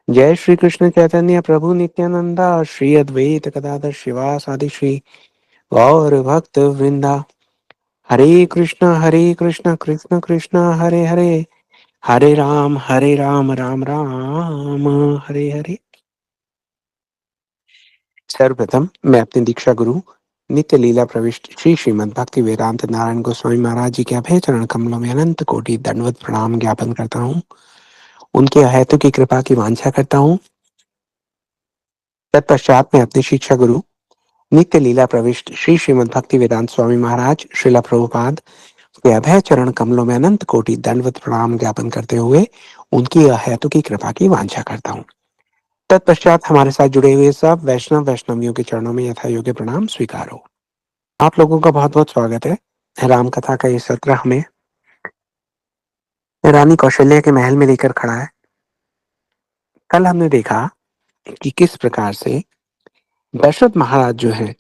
जय श्री कृष्ण चैतन्य प्रभु नित्यानंदा श्री अद्वैत गदाधर शिवासादि श्री गौर भक्त वृंदा। हरे कृष्ण कृष्ण कृष्ण हरे हरे, हरे राम राम राम हरे हरे। सर्वप्रथम मैं अपने दीक्षा गुरु नित्य लीला प्रविष्ट श्री श्रीमद् भक्ति वेदांत नारायण गोस्वामी महाराज जी के अभय चरण कमलों में अनंत कोटि दंडवत प्रणाम ज्ञापन करता हूँ। उनके अहेतु की कृपा की वांछा करता हूँ। तत्पश्चात मैं अपने शिक्षा गुरु नित्य लीला प्रविष्ट श्री श्रीमद् भक्ति वेदांत स्वामी महाराज श्रीला प्रभुपाद के अभय चरण कमलों में अनंत कोटि दंडवत प्रणाम ज्ञापन करते हुए उनकी अहेतु की कृपा की वांछा करता हूँ। तत्पश्चात हमारे साथ जुड़े हुए सब वैष्णवियों के चरणों में यथा योग्य प्रणाम स्वीकार हो। आप लोगों का बहुत बहुत स्वागत है। राम कथा का ये सत्र हमें रानी कौशल्या के महल में लेकर खड़ा है। कल हमने देखा कि किस प्रकार से दशरथ महाराज जो है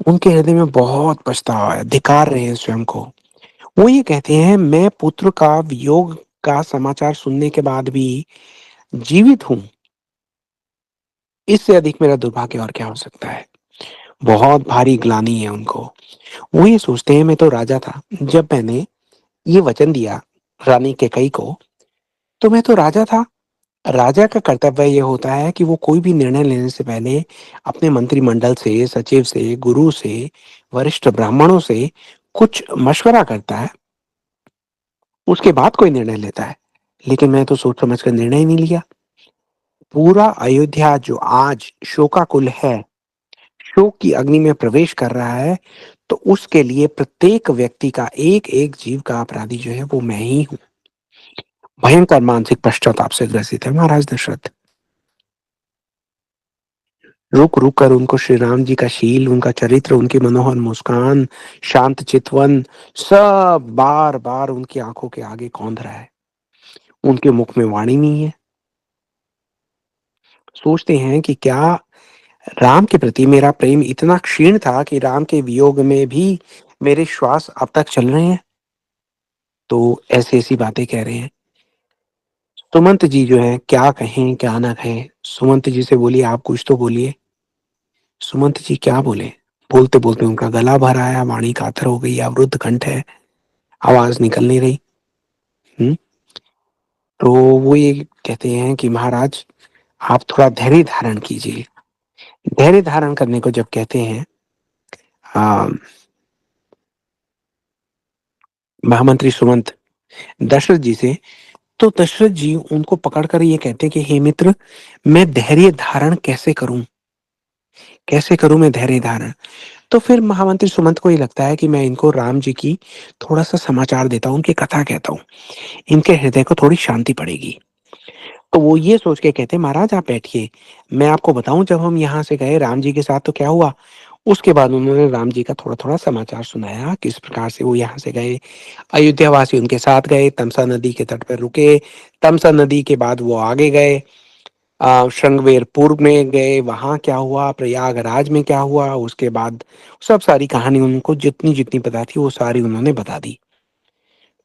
उनके हृदय में बहुत पछतावा है, धिक्कार रहे हैं स्वयं को। वो ये कहते हैं, मैं पुत्र का वियोग का समाचार सुनने के बाद भी जीवित हूं, इससे अधिक मेरा दुर्भाग्य और क्या हो सकता है। बहुत भारी ग्लानि है उनको। वो ये सोचते हैं, मैं तो राजा था, जब मैंने ये वचन दिया रानी कैकेयी को, तो मैं तो राजा था। राजा का कर्तव्य ये होता है कि वो कोई भी निर्णय लेने से पहले अपने मंत्रिमंडल से, सचिव से, गुरु से, वरिष्ठ ब्राह्मणों से कुछ मशवरा करता है, उसके बाद कोई निर्णय लेता है। लेकिन मैं तो सोच समझ कर निर्णय ही नहीं लिया। पूरा अयोध्या जो आज शोकाकुल है, शोक की अग्नि में प्रवेश कर रहा है, तो उसके लिए प्रत्येक व्यक्ति का, एक एक जीव का अपराधी जो है वो मैं ही हूं। भयंकर मानसिक पश्चाताप से ग्रसित है महाराज दशरथ। रुक रुक कर उनको श्री राम जी का शील, उनका चरित्र, उनकी मनोहर मुस्कान, शांत चितवन, सब बार बार उनकी आंखों के आगे कौंध रहा है। उनके मुख में वाणी नहीं है। सोचते हैं कि क्या राम के प्रति मेरा प्रेम इतना क्षीण था कि राम के वियोग में भी मेरे श्वास अब तक चल रहे हैं। तो ऐसी ऐसी बातें कह रहे हैं। सुमंत जी जो है, क्या कहें क्या ना कहें। सुमंत जी से बोलिए, आप कुछ तो बोलिए। सुमंत जी क्या बोले। बोलते बोलते उनका गला भर आया, वाणी कातर हो गई, अवरुद्ध कंठ है, आवाज निकल नहीं रही। हम्म तो वो ये कहते हैं कि महाराज, आप थोड़ा धैर्य धारण कीजिए। धैर्य धारण करने को जब कहते हैं आ, महामंत्री सुमंत दशरथ जी से, तो दशरथ जी उनको पकड़कर ये कहते हैं कि हे मित्र, मैं धैर्य धारण कैसे करूं, कैसे करूं मैं धैर्य धारण। तो फिर महामंत्री सुमंत को ये लगता है कि मैं इनको राम जी की थोड़ा सा समाचार देता हूं, उनकी कथा कहता हूँ, इनके हृदय को थोड़ी शांति पड़ेगी। तो वो ये सोच के कहते हैं, महाराज आप बैठिए, मैं आपको बताऊं जब हम यहाँ से गए राम जी के साथ तो क्या हुआ। उसके बाद उन्होंने राम जी का थोड़ा थोड़ा समाचार सुनाया, किस प्रकार से वो यहाँ से गए, अयोध्या वासी उनके साथ गए, तमसा नदी के तट पर रुके, तमसा नदी के बाद वो आगे गए, श्रृंगवेर पूर्व में गए, वहां क्या हुआ, प्रयागराज में क्या हुआ, उसके बाद सब सारी कहानी उनको जितनी जितनी पता थी वो सारी उन्होंने बता दी।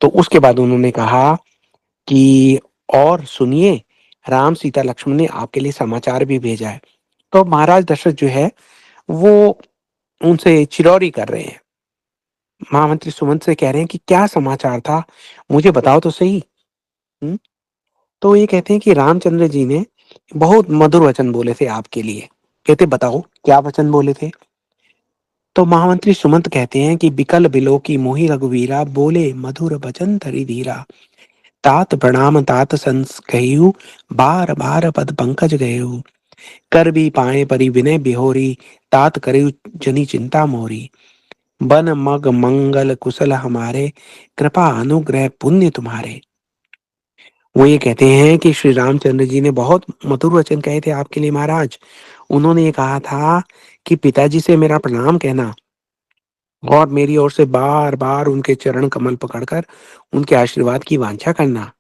तो उसके बाद उन्होंने कहा कि और सुनिए, राम सीता लक्ष्मण ने आपके लिए समाचार भी भेजा है। तो महाराज दशरथ जो है वो उनसे चिरौरी कर रहे हैं। महामंत्री सुमंत से कह रहे हैं कि क्या समाचार था, मुझे बताओ तो सही। हम्म? तो ये कहते हैं कि रामचंद्र जी ने बहुत मधुर वचन बोले थे आपके लिए। कहते बताओ क्या वचन बोले थे। तो महामंत्री सुमंत कहते हैं कि बिकल बिलो की मोहि रघुवीरा, बोले मधुर वचन धरि धीरा, तात प्रणाम तात संस कहु, बार बार पद पंकज गयउ, कर भी पाए परि विनय बिहोरी, तात करयु जनि चिंता मोरी, बन मग मंगल कुशल हमारे, कृपा अनुग्रह पुण्य तुम्हारे। वो ये कहते हैं कि श्री रामचंद्र जी ने बहुत मधुर वचन कहे थे आपके लिए महाराज। उन्होंने ये कहा था कि पिताजी से मेरा प्रणाम कहना और मेरी ओर से बार बार उनके चरण कमल पकड़कर उनके आशीर्वाद की वांछा करना।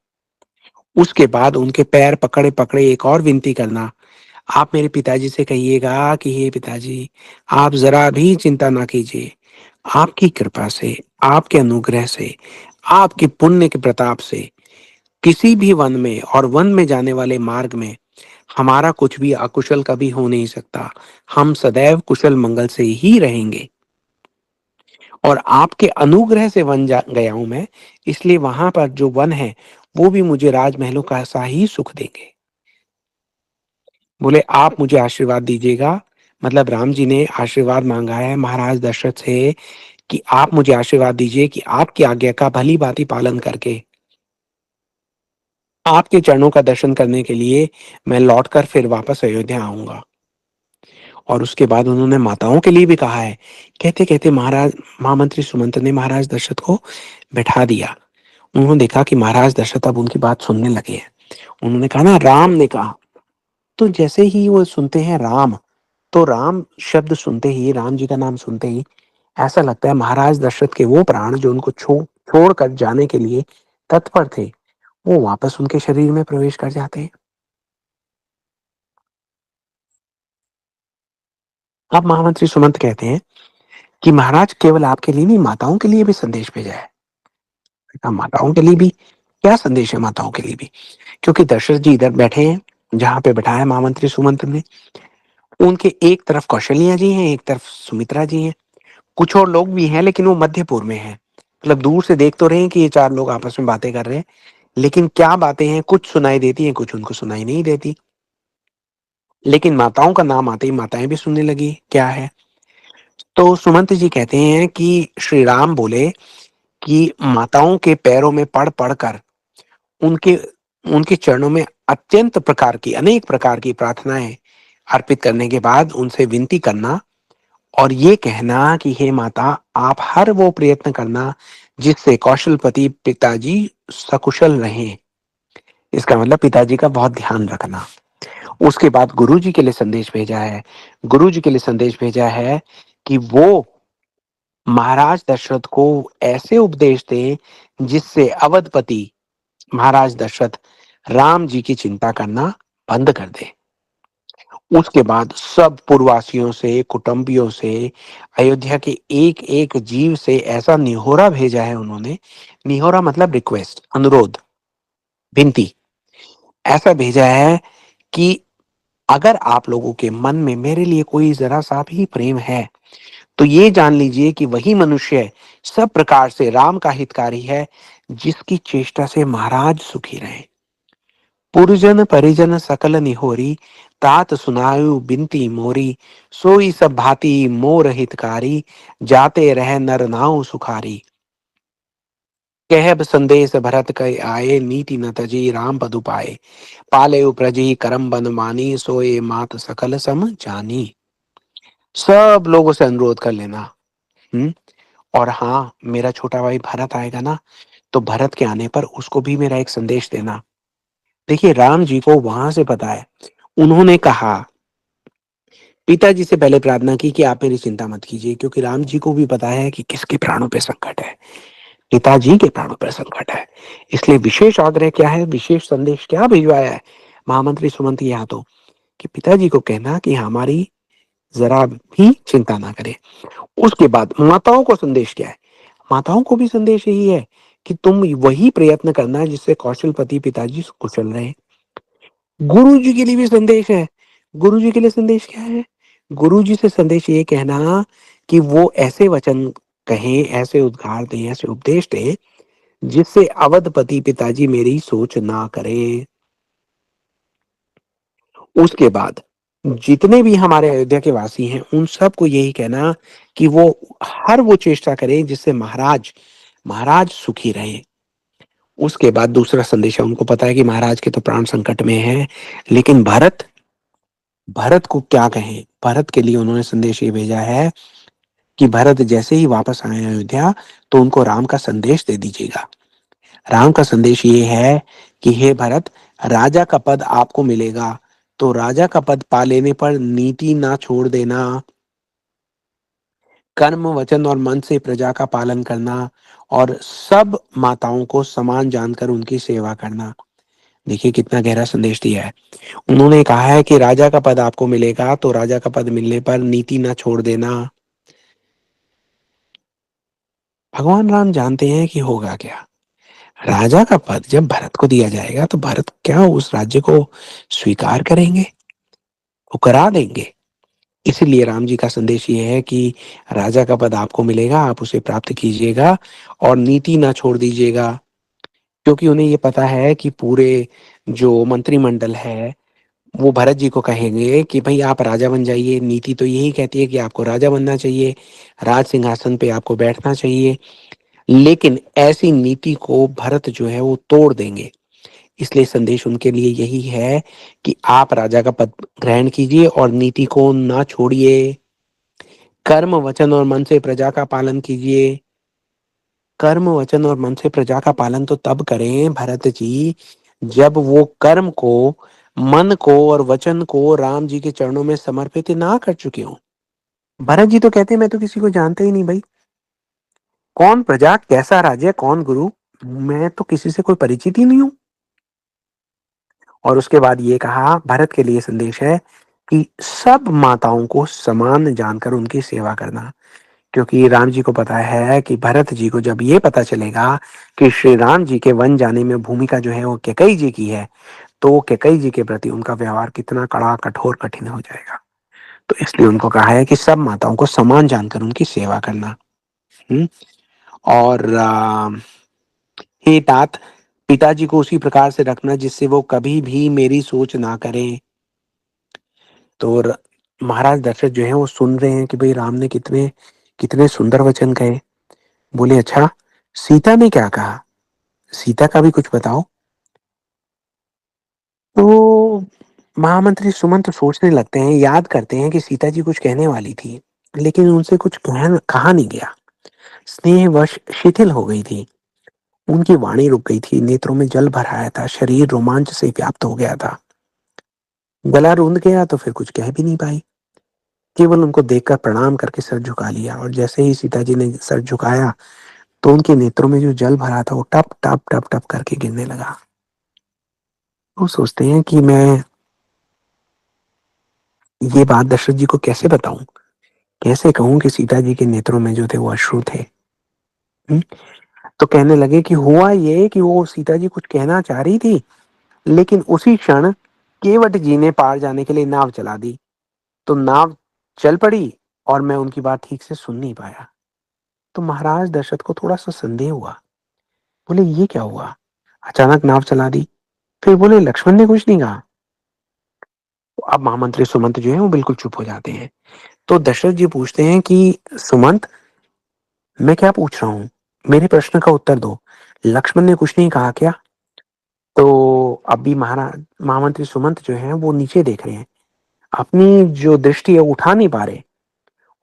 उसके बाद उनके पैर पकड़े पकड़े एक और विनती करना, आप मेरे पिताजी से कहिएगा कि हे पिताजी, आप जरा भी चिंता ना कीजिए। आपकी कृपा से, आपके अनुग्रह से, आपके पुण्य के प्रताप से किसी भी वन में और वन में जाने वाले मार्ग में हमारा कुछ भी अकुशल कभी हो नहीं सकता। हम सदैव कुशल मंगल से ही रहेंगे। और आपके अनुग्रह से वन जा गया हूँ मैं, इसलिए वहाँ पर जो वन है, वो भी मुझे राजमहलों का सा ही सुख देंगे। बोले आप मुझे आशीर्वाद दीजिएगा, मतलब राम जी ने आशीर्वाद माँगा है महाराज दशरथ से कि आप मुझे आशीर्वाद दीजिए कि आपकी आज्ञा का भली-भाँति पालन करके आपके चरणों का दर्शन करने के लिए मैं लौटकर फिर वापस अयोध्या आऊँगा। और उसके बाद उन्होंने माताओं के लिए भी कहा है। कहते-कहते महाराज महामंत्री सुमंत ने महाराज दशरथ को बैठा दिया। उन्होंने देखा कि महाराज दशरथ अब उनकी बात सुनने लगे हैं। उन्होंने कहा ना राम ने कहा, तो जैसे ही वो सुनते हैं राम, तो राम शब्द सुनते ही, राम जी का नाम सुनते ही ऐसा लगता है महाराज दशरथ के वो प्राण जो उनको छोड़कर जाने के लिए तत्पर थे, वो वापस उनके शरीर में प्रवेश कर जाते हैं। अब महामंत्री सुमंत कहते हैं कि महाराज केवल आपके लिए नहीं, माताओं के लिए भी संदेश भेजा है। माताओं के लिए भी? क्या संदेश है माताओं के लिए भी? क्योंकि दशरथ जी इधर बैठे हैं, जहाँ पे बैठाया महामंत्री सुमंत ने। उनके एक तरफ कौशल्या जी हैं, एक तरफ सुमित्रा जी हैं। कुछ और लोग भी हैं, लेकिन वो मध्यपुर में हैं। मतलब दूर से देख तो रहे हैं कि ये 4 लोग आपस में बातें कर रहे हैं, लेकिन क्या बातें हैं, कुछ सुनाई देती हैं, कुछ उनको सुनाई नहीं देती। लेकिन माताओं का नाम आते ही माताएँ भी सुनने लगी, क्या है? तो सुमंत जी कहते हैं कि श्री राम बोले कि माताओं के पैरों में पड़-पड़ कर उनके उनके चरणों में अत्यंत प्रकार की, अनेक प्रकार की प्रार्थनाएँ अर्पित करने के बाद उनसे विनती करना और ये कहना कि हे माता, आप हर वो प्रयत्न करना जिससे कौशलपति पिताजी सकुशल रहें। इसका मतलब पिताजी का बहुत ध्यान रखना। उसके बाद गुरुजी के लिए संदेश भेजा है। गुरुजी के लिए संदेश भेजा है कि वो महाराज दशरथ को ऐसे उपदेश दें जिससे अवधपति महाराज दशरथ राम जी की चिंता करना बंद कर दें। उसके बाद सब पूर्ववासियों से, कुटुंबियों से, अयोध्या के एक-एक जीव से ऐसा निहोरा भेजा है उन्होंने, निहोरा मतलब रिक्वेस्ट, अनुरोध, विनती। ऐसा भेजा है कि अगर आप लोगों के मन में मेरे लिए कोई ज़रा-सा भी प्रेम है, तो ये जान लीजिए कि वही मनुष्य सब प्रकार से राम का हितकारी है, जिसकी चेष्टा से महाराज सुखी रहें। पुरजन परिजन सकल निहोरी, तात सुनायु बिनती मोरी, सोई सब भांति मोर हितकारी, जाते रह नर नाउ सुखारी। कहब संदेश भरत कइ आए, नीति न तजी राम पदु पाए, पाले प्रजी करम बन मानी, सोए मात सकल सम जानी। सब लोगों से अनुरोध कर लेना। हम्म। और हाँ, मेरा छोटा भाई भरत आएगा ना, तो भरत के आने पर उसको भी मेरा एक संदेश देना। देखिए राम जी को वहां से पता है। उन्होंने कहा, पिताजी से पहले प्रार्थना की कि आप मेरी चिंता मत कीजिए, क्योंकि राम जी को भी पता है कि किसके प्राणों पे संकट है। पिताजी के प्राणों पर संकट है। इसलिए विशेष आग्रह क्या है, विशेष संदेश क्या भिजवाया है महामंत्री सुमंत यहाँ तो, कि पिताजी को कहना कि हमारी जरा भी चिंता ना करें। उसके बाद माताओं को संदेश क्या है? माताओं को भी संदेश यही है कि तुम वही प्रयत्न करना जिससे कौशलपति पिताजी कुशल रहे। गुरु जी के लिए भी संदेश है। गुरु जी के लिए संदेश क्या है? गुरु जी से संदेश ये कहना कि वो ऐसे वचन कहें, ऐसे उद्गार दें, ऐसे उपदेश दें जिससे अवधपति पिताजी मेरी सोच ना करे। उसके बाद जितने भी हमारे अयोध्या के वासी हैं, उन सबको यही कहना कि वो हर वो चेष्टा करें जिससे महाराज महाराज सुखी रहे। उसके बाद दूसरा संदेश है, उनको पता है कि महाराज के तो प्राण संकट में हैं, लेकिन भरत भरत को क्या कहें? भरत के लिए उन्होंने संदेश ये भेजा है कि भरत जैसे ही वापस आए अयोध्या, तो उनको राम का संदेश दे दीजिएगा। राम का संदेश ये है कि हे भरत, राजा का पद आपको मिलेगा, तो राजा का पद पा लेने पर नीति ना छोड़ देना, कर्म वचन और मन से प्रजा का पालन करना और सब माताओं को समान जानकर उनकी सेवा करना। देखिए कितना गहरा संदेश दिया है। उन्होंने कहा है कि राजा का पद आपको मिलेगा, तो राजा का पद मिलने पर नीति ना छोड़ देना। भगवान राम जानते हैं कि होगा क्या। राजा का पद जब भरत को दिया जाएगा तो भरत क्या उस राज्य को स्वीकार करेंगे, वो करा देंगे। इसीलिए राम जी का संदेश ये है कि राजा का पद आपको मिलेगा, आप उसे प्राप्त कीजिएगा और नीति ना छोड़ दीजिएगा। क्योंकि उन्हें ये पता है कि पूरे जो मंत्रिमंडल है वो भरत जी को कहेंगे कि भाई आप राजा बन जाइए, नीति तो यही कहती है कि आपको राजा बनना चाहिए, राज सिंहासन पे आपको बैठना चाहिए। लेकिन ऐसी नीति को भरत जो है वो तोड़ देंगे। इसलिए संदेश उनके लिए यही है कि आप राजा का पद ग्रहण कीजिए और नीति को ना छोड़िए। कर्म वचन और मन से प्रजा का पालन कीजिए। कर्म वचन और मन से प्रजा का पालन तो तब करें भरत जी जब वो कर्म को, मन को और वचन को राम जी के चरणों में समर्पित ना कर चुके हों। भरत जी तो कहते हैं मैं तो किसी को जानता ही नहीं भाई, कौन प्रजा, कैसा राज्य, कौन गुरु, मैं तो किसी से कोई परिचित ही नहीं हूं। और उसके बाद ये कहा, भरत के लिए संदेश है कि सब माताओं को समान जानकर उनकी सेवा करना। क्योंकि राम जी को पता है कि भरत जी को जब ये पता चलेगा कि श्री राम जी के वन जाने में भूमिका जो है वो कैकई जी की है, तो वो कैकई जी के प्रति उनका व्यवहार कितना कड़ा, कठोर, कठिन हो जाएगा। तो इसलिए उनको कहा है कि सब माताओं को समान जानकर उनकी सेवा करना। हम्म। और हे तात, पिताजी को उसी प्रकार से रखना जिससे वो कभी भी मेरी सोच ना करें। तो महाराज दशरथ जो है वो सुन रहे हैं कि भाई राम ने कितने कितने सुंदर वचन कहे। बोले अच्छा, सीता ने क्या कहा, सीता का भी कुछ बताओ। तो महामंत्री सुमंत सोचने लगते हैं, याद करते हैं कि सीता जी कुछ कहने वाली थी, लेकिन उनसे कुछ कहा नहीं गया। स्नेहवश शिथिल हो गई थी, उनकी वाणी रुक गई थी, नेत्रों में जल भर आया था, शरीर रोमांच से व्याप्त हो गया था, गला रूंध गया तो फिर कुछ कह भी नहीं पाई। केवल उनको देखकर प्रणाम करके सर झुका लिया, और जैसे ही सीता जी ने सर झुकाया तो उनके नेत्रों में जो जल भरा था वो टप टप टप टप करके गिरने लगा। वो सोचते हैं कि मैं ये बात दशरथ जी को कैसे बताऊं, कैसे कहूं कि सीता जी के नेत्रों में जो थे वो अश्रु थे। हुँ? तो कहने लगे कि हुआ ये कि वो सीता जी कुछ कहना चाह रही थी, लेकिन उसी क्षण केवट जी ने पार जाने के लिए नाव चला दी, तो नाव चल पड़ी और मैं उनकी बात ठीक से सुन नहीं पाया। तो महाराज दशरथ को थोड़ा सा संदेह हुआ। बोले ये क्या हुआ, अचानक नाव चला दी। फिर बोले लक्ष्मण ने कुछ नहीं कहा। तो अब महामंत्री सुमंत जो है वो बिल्कुल चुप हो जाते हैं। तो दशरथ जी पूछते हैं कि सुमंत, मैं क्या पूछ रहा हूँ, मेरे प्रश्न का उत्तर दो, लक्ष्मण ने कुछ नहीं कहा क्या। तो अभी महाराज महामंत्री सुमंत जो है वो नीचे देख रहे हैं, अपनी जो दृष्टि है उठा नहीं पा रहे,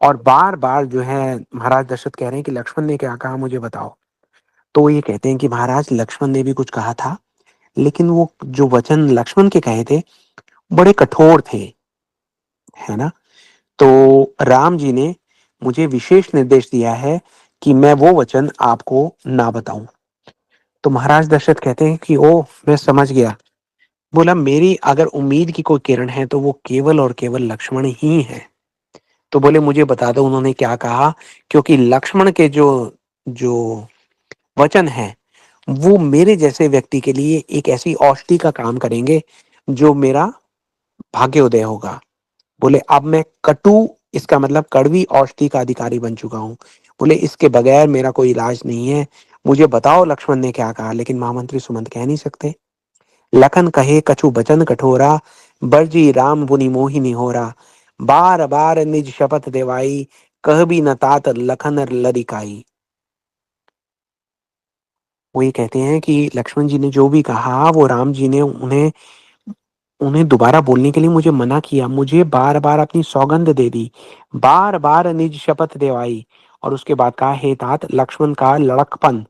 और बार बार जो है महाराज दशरथ कह रहे हैं कि लक्ष्मण ने क्या कहा मुझे बताओ। तो वो ये कहते हैं कि महाराज लक्ष्मण ने भी कुछ कहा था, लेकिन वो जो वचन लक्ष्मण के कहे थे बड़े कठोर थे, है ना। तो राम जी ने मुझे विशेष निर्देश दिया है कि मैं वो वचन आपको ना बताऊं। तो महाराज दशरथ कहते हैं कि ओ, मैं समझ गया। बोला मेरी अगर उम्मीद की कोई किरण है तो वो केवल और केवल लक्ष्मण ही है। तो बोले मुझे बता दो उन्होंने क्या कहा, क्योंकि लक्ष्मण के जो जो वचन है वो मेरे जैसे व्यक्ति के लिए एक ऐसी औषधि का काम करेंगे जो मेरा भाग्योदय होगा। बोले अब मैं कटु, इसका मतलब कड़वी औषधि का अधिकारी बन चुका हूँ। बोले इसके बगैर मेरा कोई इलाज नहीं है, मुझे बताओ लक्ष्मण ने क्या कहा। लेकिन महामंत्री सुमंत कह नहीं सकते। लखन कहे कछु बचन कठोरा, बरजी राम बुनि मोहि निहोरा, बार बार निज शपथ देवाई, कह भी न तात लखन लरिकाई। वो ये कहते हैं कि लक्ष्मण जी ने जो भी कहा वो राम जी ने उन्हें उन्हें दोबारा बोलने के लिए मुझे मना किया, मुझे बार बार अपनी सौगंध दे दी, बार बार निज शपथ दिवाई, और उसके बाद कहा हे तात लक्ष्मण का लड़कपन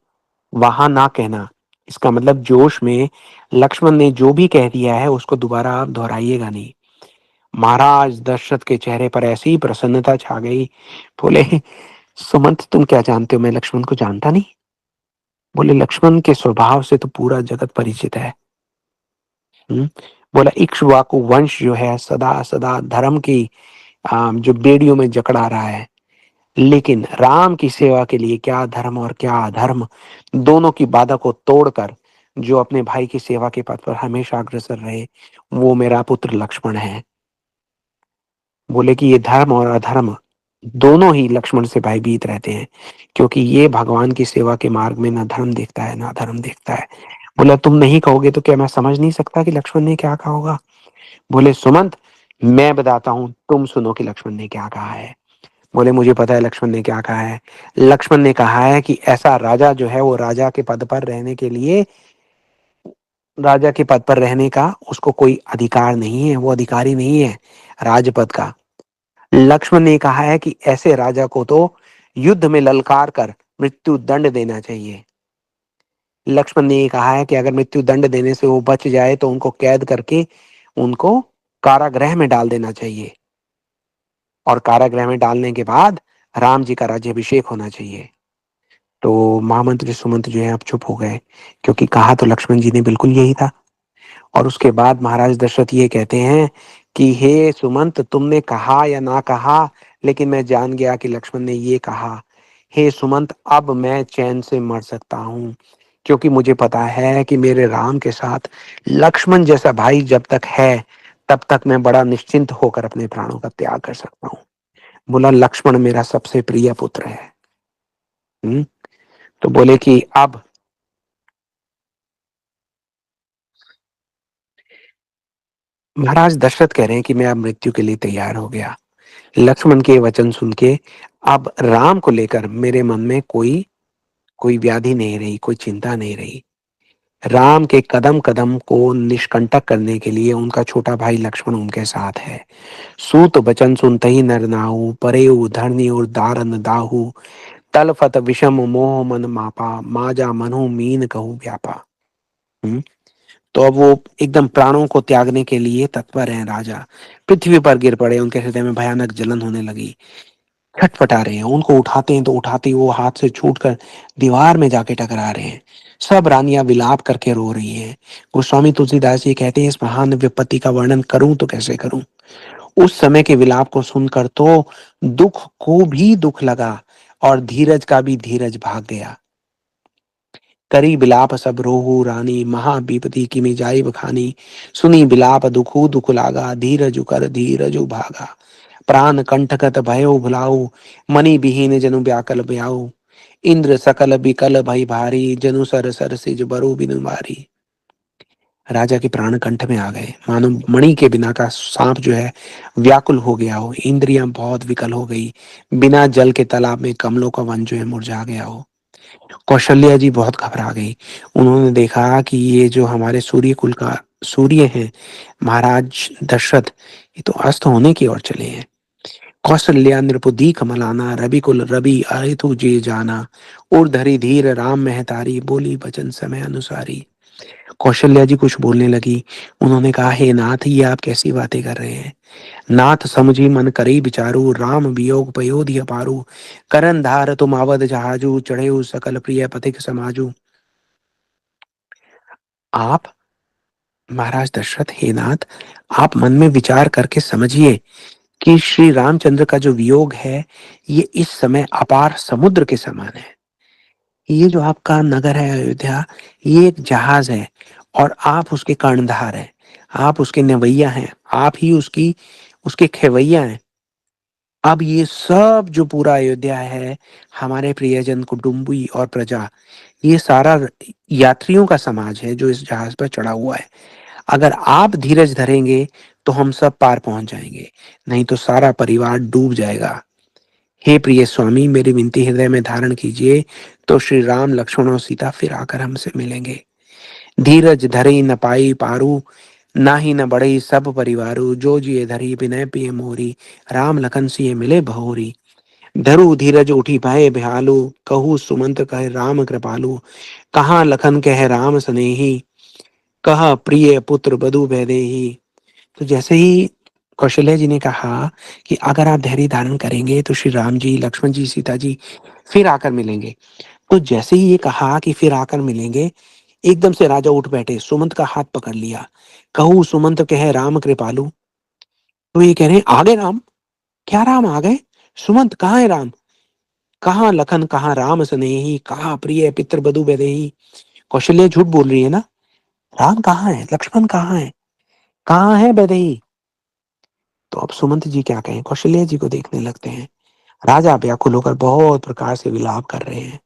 वहां ना कहना। इसका मतलब जोश में लक्ष्मण ने जो भी कह दिया है उसको दोबारा आप दोहराइएगा नहीं। महाराज दशरथ के चेहरे पर ऐसी प्रसन्नता छा गई। बोले सुमंत तुम क्या जानते हो, मैं लक्ष्मण को जानता नहीं। बोले लक्ष्मण के स्वभाव से तो पूरा जगत परिचित है। हम्म। बोला इक्ष्वाकु वंश जो है सदा सदा धर्म की जो बेड़ियों में जकड़ा रहा है, लेकिन राम की सेवा के लिए क्या धर्म और क्या अधर्म, दोनों की बाधा को तोड़कर जो अपने भाई की सेवा के पथ पर हमेशा अग्रसर रहे, वो मेरा पुत्र लक्ष्मण है। बोले कि ये धर्म और अधर्म दोनों ही लक्ष्मण से भयभीत रहते हैं, क्योंकि ये भगवान की सेवा के मार्ग में ना धर्म देखता है ना अधर्म देखता है। बोला तुम नहीं कहोगे तो क्या मैं समझ नहीं सकता कि लक्ष्मण ने क्या कहा होगा? बोले सुमंत, मैं बताता हूँ, तुम सुनो कि लक्ष्मण ने क्या कहा है। बोले मुझे पता है लक्ष्मण ने क्या कहा है। लक्ष्मण ने कहा है कि ऐसा राजा जो है वो राजा के पद पर रहने के लिए, राजा के पद पर रहने का उसको कोई अधिकार नहीं है, वो अधिकारी नहीं है राजपद का। लक्ष्मण ने कहा है कि ऐसे राजा को तो युद्ध में ललकार कर मृत्यु दंड देना चाहिए। लक्ष्मण ने ये कहा है कि अगर मृत्यु दंड देने से वो बच जाए तो उनको कैद करके उनको कारागृह में डाल देना चाहिए, और कारागृह में डालने के बाद राम जी का राज्याभिषेक होना चाहिए। तो महामंत्री सुमंत जो है अब चुप हो गए, क्योंकि कहा तो लक्ष्मण जी ने बिल्कुल यही था। और उसके बाद महाराज दशरथ ये कहते हैं कि हे सुमंत, तुमने कहा या ना कहा, लेकिन मैं जान गया कि लक्ष्मण ने ये कहा। हे सुमंत, अब मैं चैन से मर सकता हूँ, क्योंकि मुझे पता है कि मेरे राम के साथ लक्ष्मण जैसा भाई जब तक है, तब तक मैं बड़ा निश्चिंत होकर अपने प्राणों का त्याग कर सकता हूँ। बोला लक्ष्मण मेरा सबसे प्रिय पुत्र है। हम्म। तो बोले कि अब महाराज दशरथ कह रहे हैं कि मैं अब मृत्यु के लिए तैयार हो गया। लक्ष्मण के वचन सुन के अब राम को लेकर मेरे मन में कोई कोई व्याधि नहीं रही, कोई चिंता नहीं रही। राम के कदम कदम को निष्कंटक करने के लिए उनका छोटा भाई लक्ष्मण उनके साथ है। सूत बचन सुनतहि नर नाहु, परेउ धरनी और दारन दाहु, तलफत विषम मोह मन मापा, माजा मनु मीन कहू व्यापा। हम्म। तो अब वो एकदम प्राणों को त्यागने के लिए तत्पर हैं राजा। पृथ्वी पर गिर पड़े, उनके हृदय में भयानक जलन होने लगी, छटपटा रहे हैं। उनको उठाते हैं तो उठाते ही वो हाथ से छूटकर दीवार में जाके टकरा रहे हैं। सब रानियां विलाप करके रो रही हैं। गोस्वामी तुलसीदास जी कहते हैं इस महान विपत्ति का वर्णन करूं तो कैसे करूं। उस समय के विलाप को सुनकर तो दुख को भी दुख लगा और धीरज का भी धीरज भाग गया। करी बिलाप सब रोहु रानी, महा विपति की में जाई बखानी, सुनी बिलाप दुखु दुख लागा, धीरजु कर धीरजु भागा, प्राण कंठकत भयो भुलाऊ, मनि विहीन जनु व्याकल ब्याऊ, इंद्र सकल बिकल भई भारी, जनु सर सर सिज बरु बिनु मारी। राजा के प्राण कंठ में आ गए, मानो मणि के बिना का सांप जो है व्याकुल हो गया हो, इंद्रियां बहुत विकल हो गई, बिना जल के तालाब में कमलों का वन जो है मुरझा गया हो। कौशल्या जी बहुत घबरा गई। उन्होंने देखा कि ये जो हमारे सूर्य कुल का सूर्य है, महाराज दशरथ, ये तो अस्त होने की ओर चले हैं। कौशल्या नृपुदी कमलाना, रवि कुल रवि अहितु जे जाना, और धरी धीर राम महतारी, बोली बचन समय अनुसारी। कौशल्या जी कुछ बोलने लगी। उन्होंने कहा हे नाथ, ये आप कैसी बातें कर रहे हैं। नाथ समुझी मन करी विचारू, राम वियोग पयोधि अपारू, करन धार तुम अवध जहाजू, चढ़े सकल प्रिय पथिक समाजू। आप महाराज दशरथ, हे नाथ, आप मन में विचार करके समझिए कि श्री रामचंद्र का जो वियोग है, ये इस समय अपार समुद्र के समान है। ये जो आपका नगर है अयोध्या, ये एक जहाज है, और आप उसके कर्णधार हैं, आप उसके नवैया हैं, आप ही उसकी उसके खेवैया हैं। अब ये सब जो पूरा अयोध्या है, हमारे प्रियजन कुटुंबी और प्रजा, ये सारा यात्रियों का समाज है जो इस जहाज पर चढ़ा हुआ है। अगर आप धीरज धरेंगे तो हम सब पार पहुंच जाएंगे, नहीं तो सारा परिवार डूब जाएगा। हे प्रिय स्वामी, मेरी विनती हृदय में धारण कीजिए, तो श्री राम लक्ष्मण और सीता फिर आकर हमसे मिलेंगे। धीरज धरे न पाई पारू, ना ही न बढ़ई सब परिवारू, जो जिए धरी विनय पिय मोरी, राम लखन सिय मिले भहोरी। धरु धीरज उठी भय भयालु, कहू सुमंत कहे राम कृपालु, कहाँ लखन कहे राम सनेही, कहा प्रिय पुत्र बधु भैदेही। तो जैसे ही कौशल्या जी ने कहा कि अगर आप धैर्य धारण करेंगे तो श्री राम जी, लक्ष्मण जी, सीता जी फिर आकर मिलेंगे। तो जैसे ही ये कहा कि फिर आकर मिलेंगे, एकदम से राजा उठ बैठे, सुमंत का हाथ पकड़ लिया। कहूँ सुमंत कहे राम कृपालु। तो ये कह रहे हैं आ गए राम। क्या राम आ गए? सुमंत कहाँ है राम? कहाँ लखन कहाँ राम सनेही, कहाँ प्रिय पितृ बधु बैदेही। कौशल्या झूठ बोल रही है ना, राम कहाँ है, लक्ष्मण कहाँ है, कहाँ है बैदेही। तो अब सुमंत जी क्या कहें, कौशल्या जी को देखने लगते हैं। राजा व्याकुल होकर बहुत प्रकार से विलाप कर रहे हैं।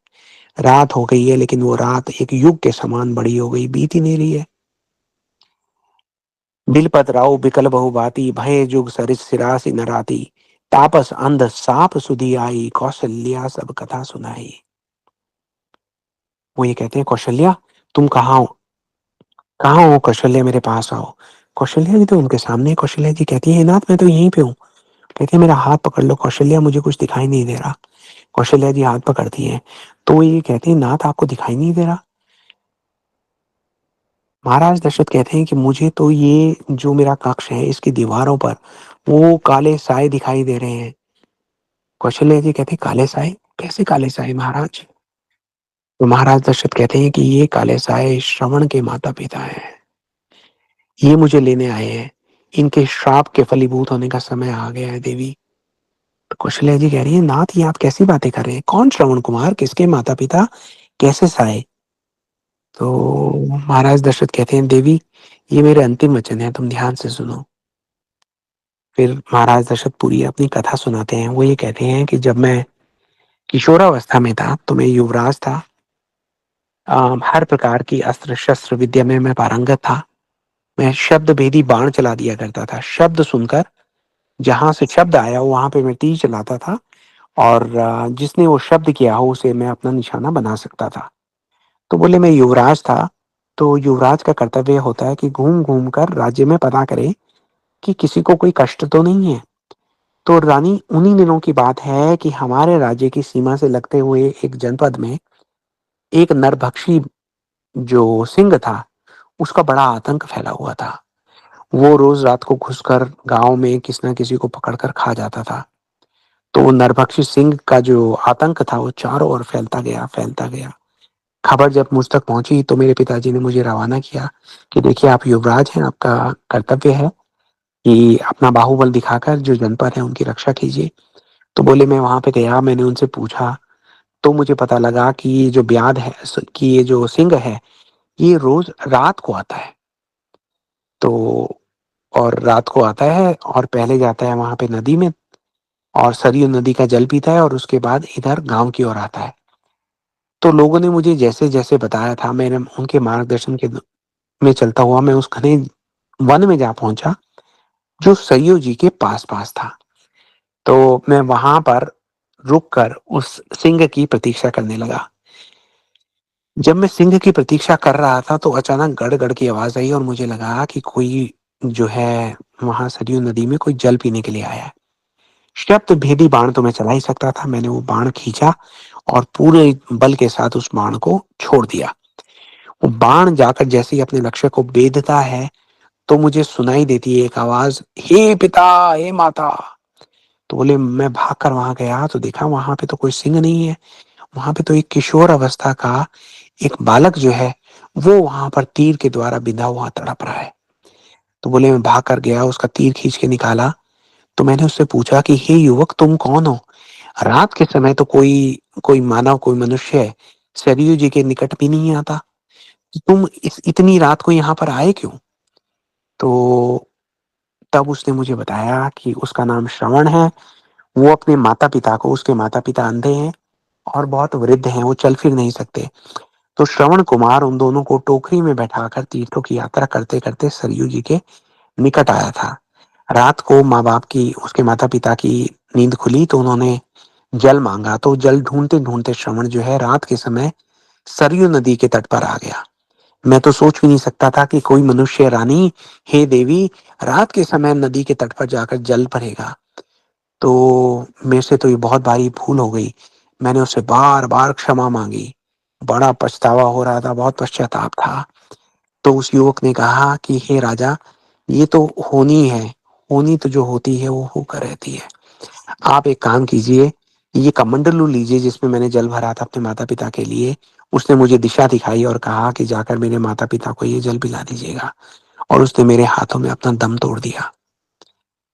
रात हो गई है, लेकिन वो रात एक युग के समान बड़ी हो गई, बीत ही नहीं रही है। बिलपत राउ बिकल बहु बाती, भय जुग सरिस सिरासी नराती। तापस अंध साप सुधी आई, कौशल्या सब कथा सुनाई। वो ये कहते हैं, कौशल्या तुम कहाँ हो, कहाँ हो कौशल्या, मेरे पास आओ। कौशल्या जी तो उनके सामने। कौशल्या जी कहती है, नाथ मैं तो यहीं पे हूँ। कहती है, मेरा हाथ पकड़ लो। कौशल्या, मुझे कुछ दिखाई नहीं दे रहा। कौशल्या जी हाथ पकड़ती हैं। तो वो ये कहती है, नाथ आपको दिखाई नहीं दे रहा। महाराज दशरथ कहते हैं कि मुझे तो ये जो मेरा कक्ष है, इसकी दीवारों पर वो काले साए दिखाई दे रहे हैं। कौशल्या जी कहते हैं, काले साए, कैसे काले साए महाराज। तो महाराज दशरथ कहते हैं कि ये काले साए श्रवण के माता पिता हैं, ये मुझे लेने आए हैं, इनके श्राप के फलीभूत होने का समय आ गया है देवी। तो कौशल्या जी कह रही है, नाथ ये आप कैसी बातें कर रहे हैं, कौन श्रवण कुमार, किसके माता पिता, कैसे साए। तो महाराज दशरथ कहते हैं, देवी ये मेरे अंतिम वचन है, तुम ध्यान से सुनो। फिर महाराज दशरथ पूरी अपनी कथा सुनाते हैं। वो ये कहते हैं कि जब मैं किशोरावस्था में था तो मैं युवराज था। हर प्रकार की अस्त्र शस्त्र विद्या में मैं पारंगत था। मैं शब्द भेदी बाण चला दिया करता था। शब्द सुनकर जहां से शब्द आया वहां पे मैं तीर चलाता था, और जिसने वो शब्द किया हो उसे मैं अपना निशाना बना सकता था। तो बोले मैं युवराज था, तो युवराज का कर्तव्य होता है कि घूम घूम कर राज्य में पता करे कि किसी को कोई कष्ट तो नहीं है। तो रानी, उन्हीं दिनों की बात है कि हमारे राज्य की सीमा से लगते हुए एक जनपद में एक नरभक्षी जो सिंह था, उसका बड़ा आतंक फैला हुआ था। वो रोज रात को घुसकर गांव में किसी न किसी को पकड़कर खा जाता था। तो वो नरभक्षी सिंह का जो आतंक था वो चारों ओर फैलता गया, फैलता गया। खबर जब मुझ तक पहुंची तो मेरे पिताजी ने मुझे रवाना किया कि देखिए आप युवराज हैं, आपका कर्तव्य है कि अपना बाहुबल दिखाकर जो जनपद है उनकी रक्षा कीजिए। तो बोले मैं वहां पे गया, मैंने उनसे पूछा, तो मुझे पता लगा कि ये जो ब्याध है, कि ये जो सिंह है, ये रोज रात को आता है। तो और रात को आता है और पहले जाता है वहां पे नदी में, और सरयू नदी का जल पीता है, और उसके बाद इधर गांव की ओर आता है। तो लोगों ने मुझे जैसे जैसे बताया था, मैंने उनके मार्गदर्शन के में चलता हुआ मैं उस घने वन में जा पहुंचा जो सरयू जी के पास पास था। तो मैं वहां पर रुक कर उस सिंह की प्रतीक्षा करने लगा। जब मैं सिंह की प्रतीक्षा कर रहा था तो अचानक गड़ गड़ की आवाज आई, और मुझे लगा कि कोई जो है वहां सरयू नदी में कोई जल पीने के लिए आया है। शब्द भेदी बाण तो मैं चला ही सकता था। मैंने वो बाण खींचा और पूरे बल के साथ उस बाण को छोड़ दिया। वो बाण जाकर जैसे ही अपने लक्ष्य को बेधता है तो मुझे सुनाई देती है एक आवाज, हे पिता, हे माता। तो बोले मैं भागकर वहां गया तो देखा वहां पे तो कोई सिंह नहीं है। वहां पे तो एक किशोर अवस्था का एक बालक जो है वो वहां पर तीर के द्वारा बिंधा हुआ तड़प रहा है। तो बोले मैं भाग कर गया, उसका तीर खींच के निकाला। तो मैंने उससे पूछा कि हे युवक, तुम कौन हो। रात के समय तो कोई कोई मानव, कोई मनुष्य सरयू जी के निकट भी नहीं आता, तुम इस इतनी रात को यहाँ पर आए क्यों। तो तब उसने मुझे बताया कि उसका नाम श्रवण है। वो अपने माता पिता को, उसके माता पिता अंधे हैं और बहुत वृद्ध हैं, वो चल फिर नहीं सकते। तो श्रवण कुमार उन दोनों को टोकरी में बैठाकर तीर्थों की यात्रा करते करते सरयू जी के निकट आया था। रात को माँ बाप की, उसके माता पिता की नींद खुली तो उन्होंने जल मांगा। तो जल ढूंढते ढूंढते श्रवण जो है रात के समय सरयू नदी के तट पर आ गया। मैं तो सोच भी नहीं सकता था कि कोई मनुष्य रानी, हे देवी, रात के समय नदी के तट पर जाकर जल भरेगा। तो मेरे से तो ये बहुत भारी भूल हो गई। मैंने उससे बार बार क्षमा मांगी। बड़ा पछतावा हो रहा था, बहुत पश्चाताप था। तो उस युवक ने कहा कि हे राजा, ये तो होनी है, होनी तो जो होती है वो होकर रहती है। आप एक काम कीजिए, ये कमंडलू लीजिए जिसमें मैंने जल भरा था अपने माता पिता के लिए। उसने मुझे दिशा दिखाई और कहा कि जाकर मेरे माता पिता को ये जल पिला दीजिएगा, और उसने मेरे हाथों में अपना दम तोड़ दिया।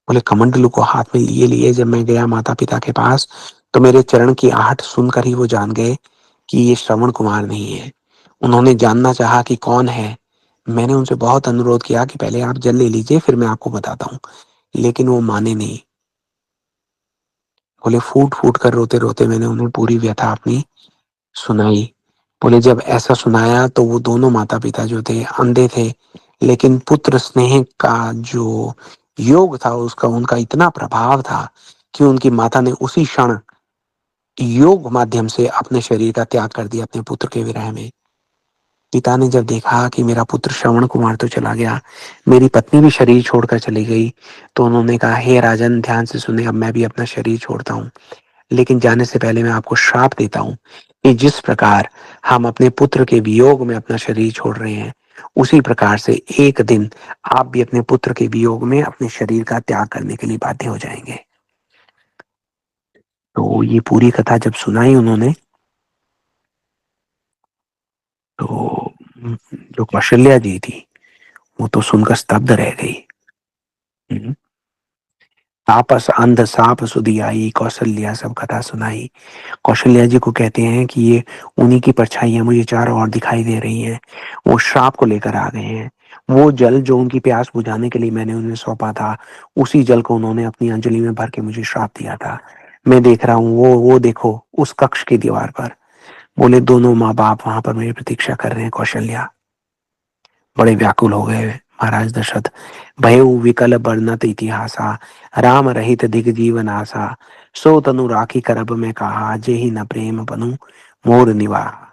बोले कमंडलू को हाथ में लिए लिए जब मैं गया माता पिता के पास तो मेरे चरण की आहट सुनकर ही वो जान गए कि ये श्रवण कुमार नहीं है। उन्होंने जानना चाहा कि कौन है। मैंने उनसे बहुत अनुरोध किया कि पहले आप जल ले लीजिए, फिर मैं आपको बताता हूँ, लेकिन वो माने नहीं। बोले फूट-फूट कर रोते-रोते मैंने उन्हें पूरी व्यथा अपनी सुनाई। बोले जब ऐसा सुनाया तो वो दोनों माता-पिता जो थे अंधे थे, लेकिन पुत्र स्नेह का जो योग था उसका उनका इतना प्रभाव था कि उनकी माता ने उसी क्षण योग माध्यम से अपने शरीर का त्याग कर दिया अपने पुत्र के विरह में। पिता ने जब देखा कि मेरा पुत्र श्रवण कुमार तो चला गया, मेरी पत्नी भी शरीर छोड़कर चली गई, तो उन्होंने कहा, हे राजन ध्यान से सुनिए, अब मैं भी अपना शरीर छोड़ता हूँ। लेकिन जाने से पहले मैं आपको श्राप देता हूँ कि जिस प्रकार हम अपने पुत्र के वियोग में अपना शरीर छोड़ रहे हैं, उसी प्रकार से एक दिन आप भी अपने पुत्र के वियोग में अपने शरीर का त्याग करने के लिए बाध्य हो जाएंगे। तो ये पूरी कथा जब सुनाई उन्होंने, तो जो कौशल्या जी थी वो तो सुनकर स्तब्ध रह गई। हम्म। तापस अंध साप सुधी आई, कौशल्या सब कथा सुनाई। कौशल्या जी को कहते हैं कि ये उन्हीं की परछाइयां मुझे चारों ओर दिखाई दे रही हैं। वो श्राप को लेकर आ गए हैं। वो जल जो उनकी प्यास बुझाने के लिए मैंने उन्हें सौंपा था, उसी जल को उन्होंने अपनी अंजलि में भर के मुझे श्राप दिया था। मैं देख रहा हूँ, वो देखो उस कक्ष की दीवार पर। बोले दोनों माँ बाप वहां पर मेरी प्रतीक्षा कर रहे हैं। कौशल्या बड़े व्याकुल हो गए। महाराज दशरथ भयउ विकल बरनत इतिहासा, राम रहित दिग जीवन आसा, सो तनु राखी करब में कहा, जेहि न प्रेम बनु मोर निवाहा।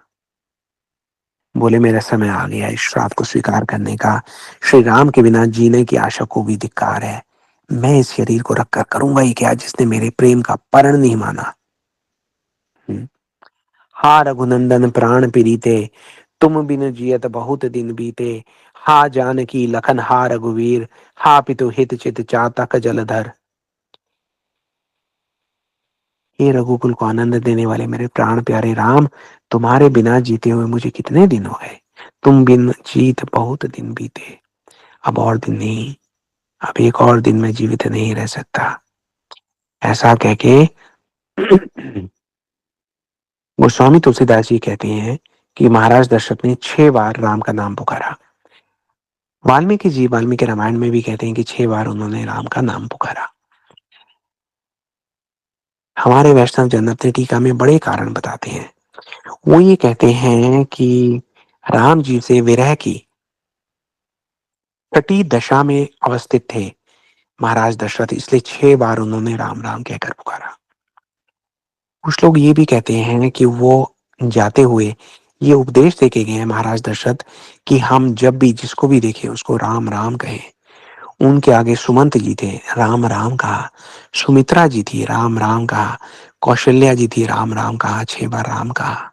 बोले मेरा समय आ गया इस श्राप को स्वीकार करने का। श्री राम के बिना जीने की आशा को भी धिक्कार है। मैं इस शरीर को रखकर करूंगा ही क्या, जिसने मेरे प्रेम का परण नहीं माना। हम्म। हा रघुनंदन प्राण प्रीते, तुम बिन जियत बहुत दिन बीते। हा जानकी लखन हा रघुवीर, हा पितु हित चित चातक जलधर। हे रघुकुल को आनंद देने वाले मेरे प्राण प्यारे राम, तुम्हारे बिना जीते हुए मुझे कितने दिन हो गए। तुम बिन जीत बहुत दिन बीते। अब और दिन नहीं, अब एक और दिन मैं जीवित नहीं रह सकता। ऐसा कह के गोस्वामी तुलसीदास जी कहते हैं कि महाराज दशरथ ने 6 बार राम का नाम पुकारा। वाल्मीकि रामायण में भी कहते हैं कि 6 बार उन्होंने राम का नाम पुकारा। हमारे वैष्णव जन अपनी टीका में बड़े कारण बताते हैं। वो ये कहते हैं कि राम जी से विरह की कटी दशा में अवस्थित थे महाराज दशरथ, इसलिए 6 बार उन्होंने राम राम कहकर पुकारा। कुछ लोग ये भी कहते हैं कि वो जाते हुए ये उपदेश देके गए हैं महाराज दशरथ कि हम जब भी जिसको भी देखें उसको राम राम कहें। उनके आगे सुमंत जी थे, राम राम कहा। सुमित्रा जी थी, राम राम कहा। कौशल्या जी थी, राम राम कहा, 6 बार राम कहा।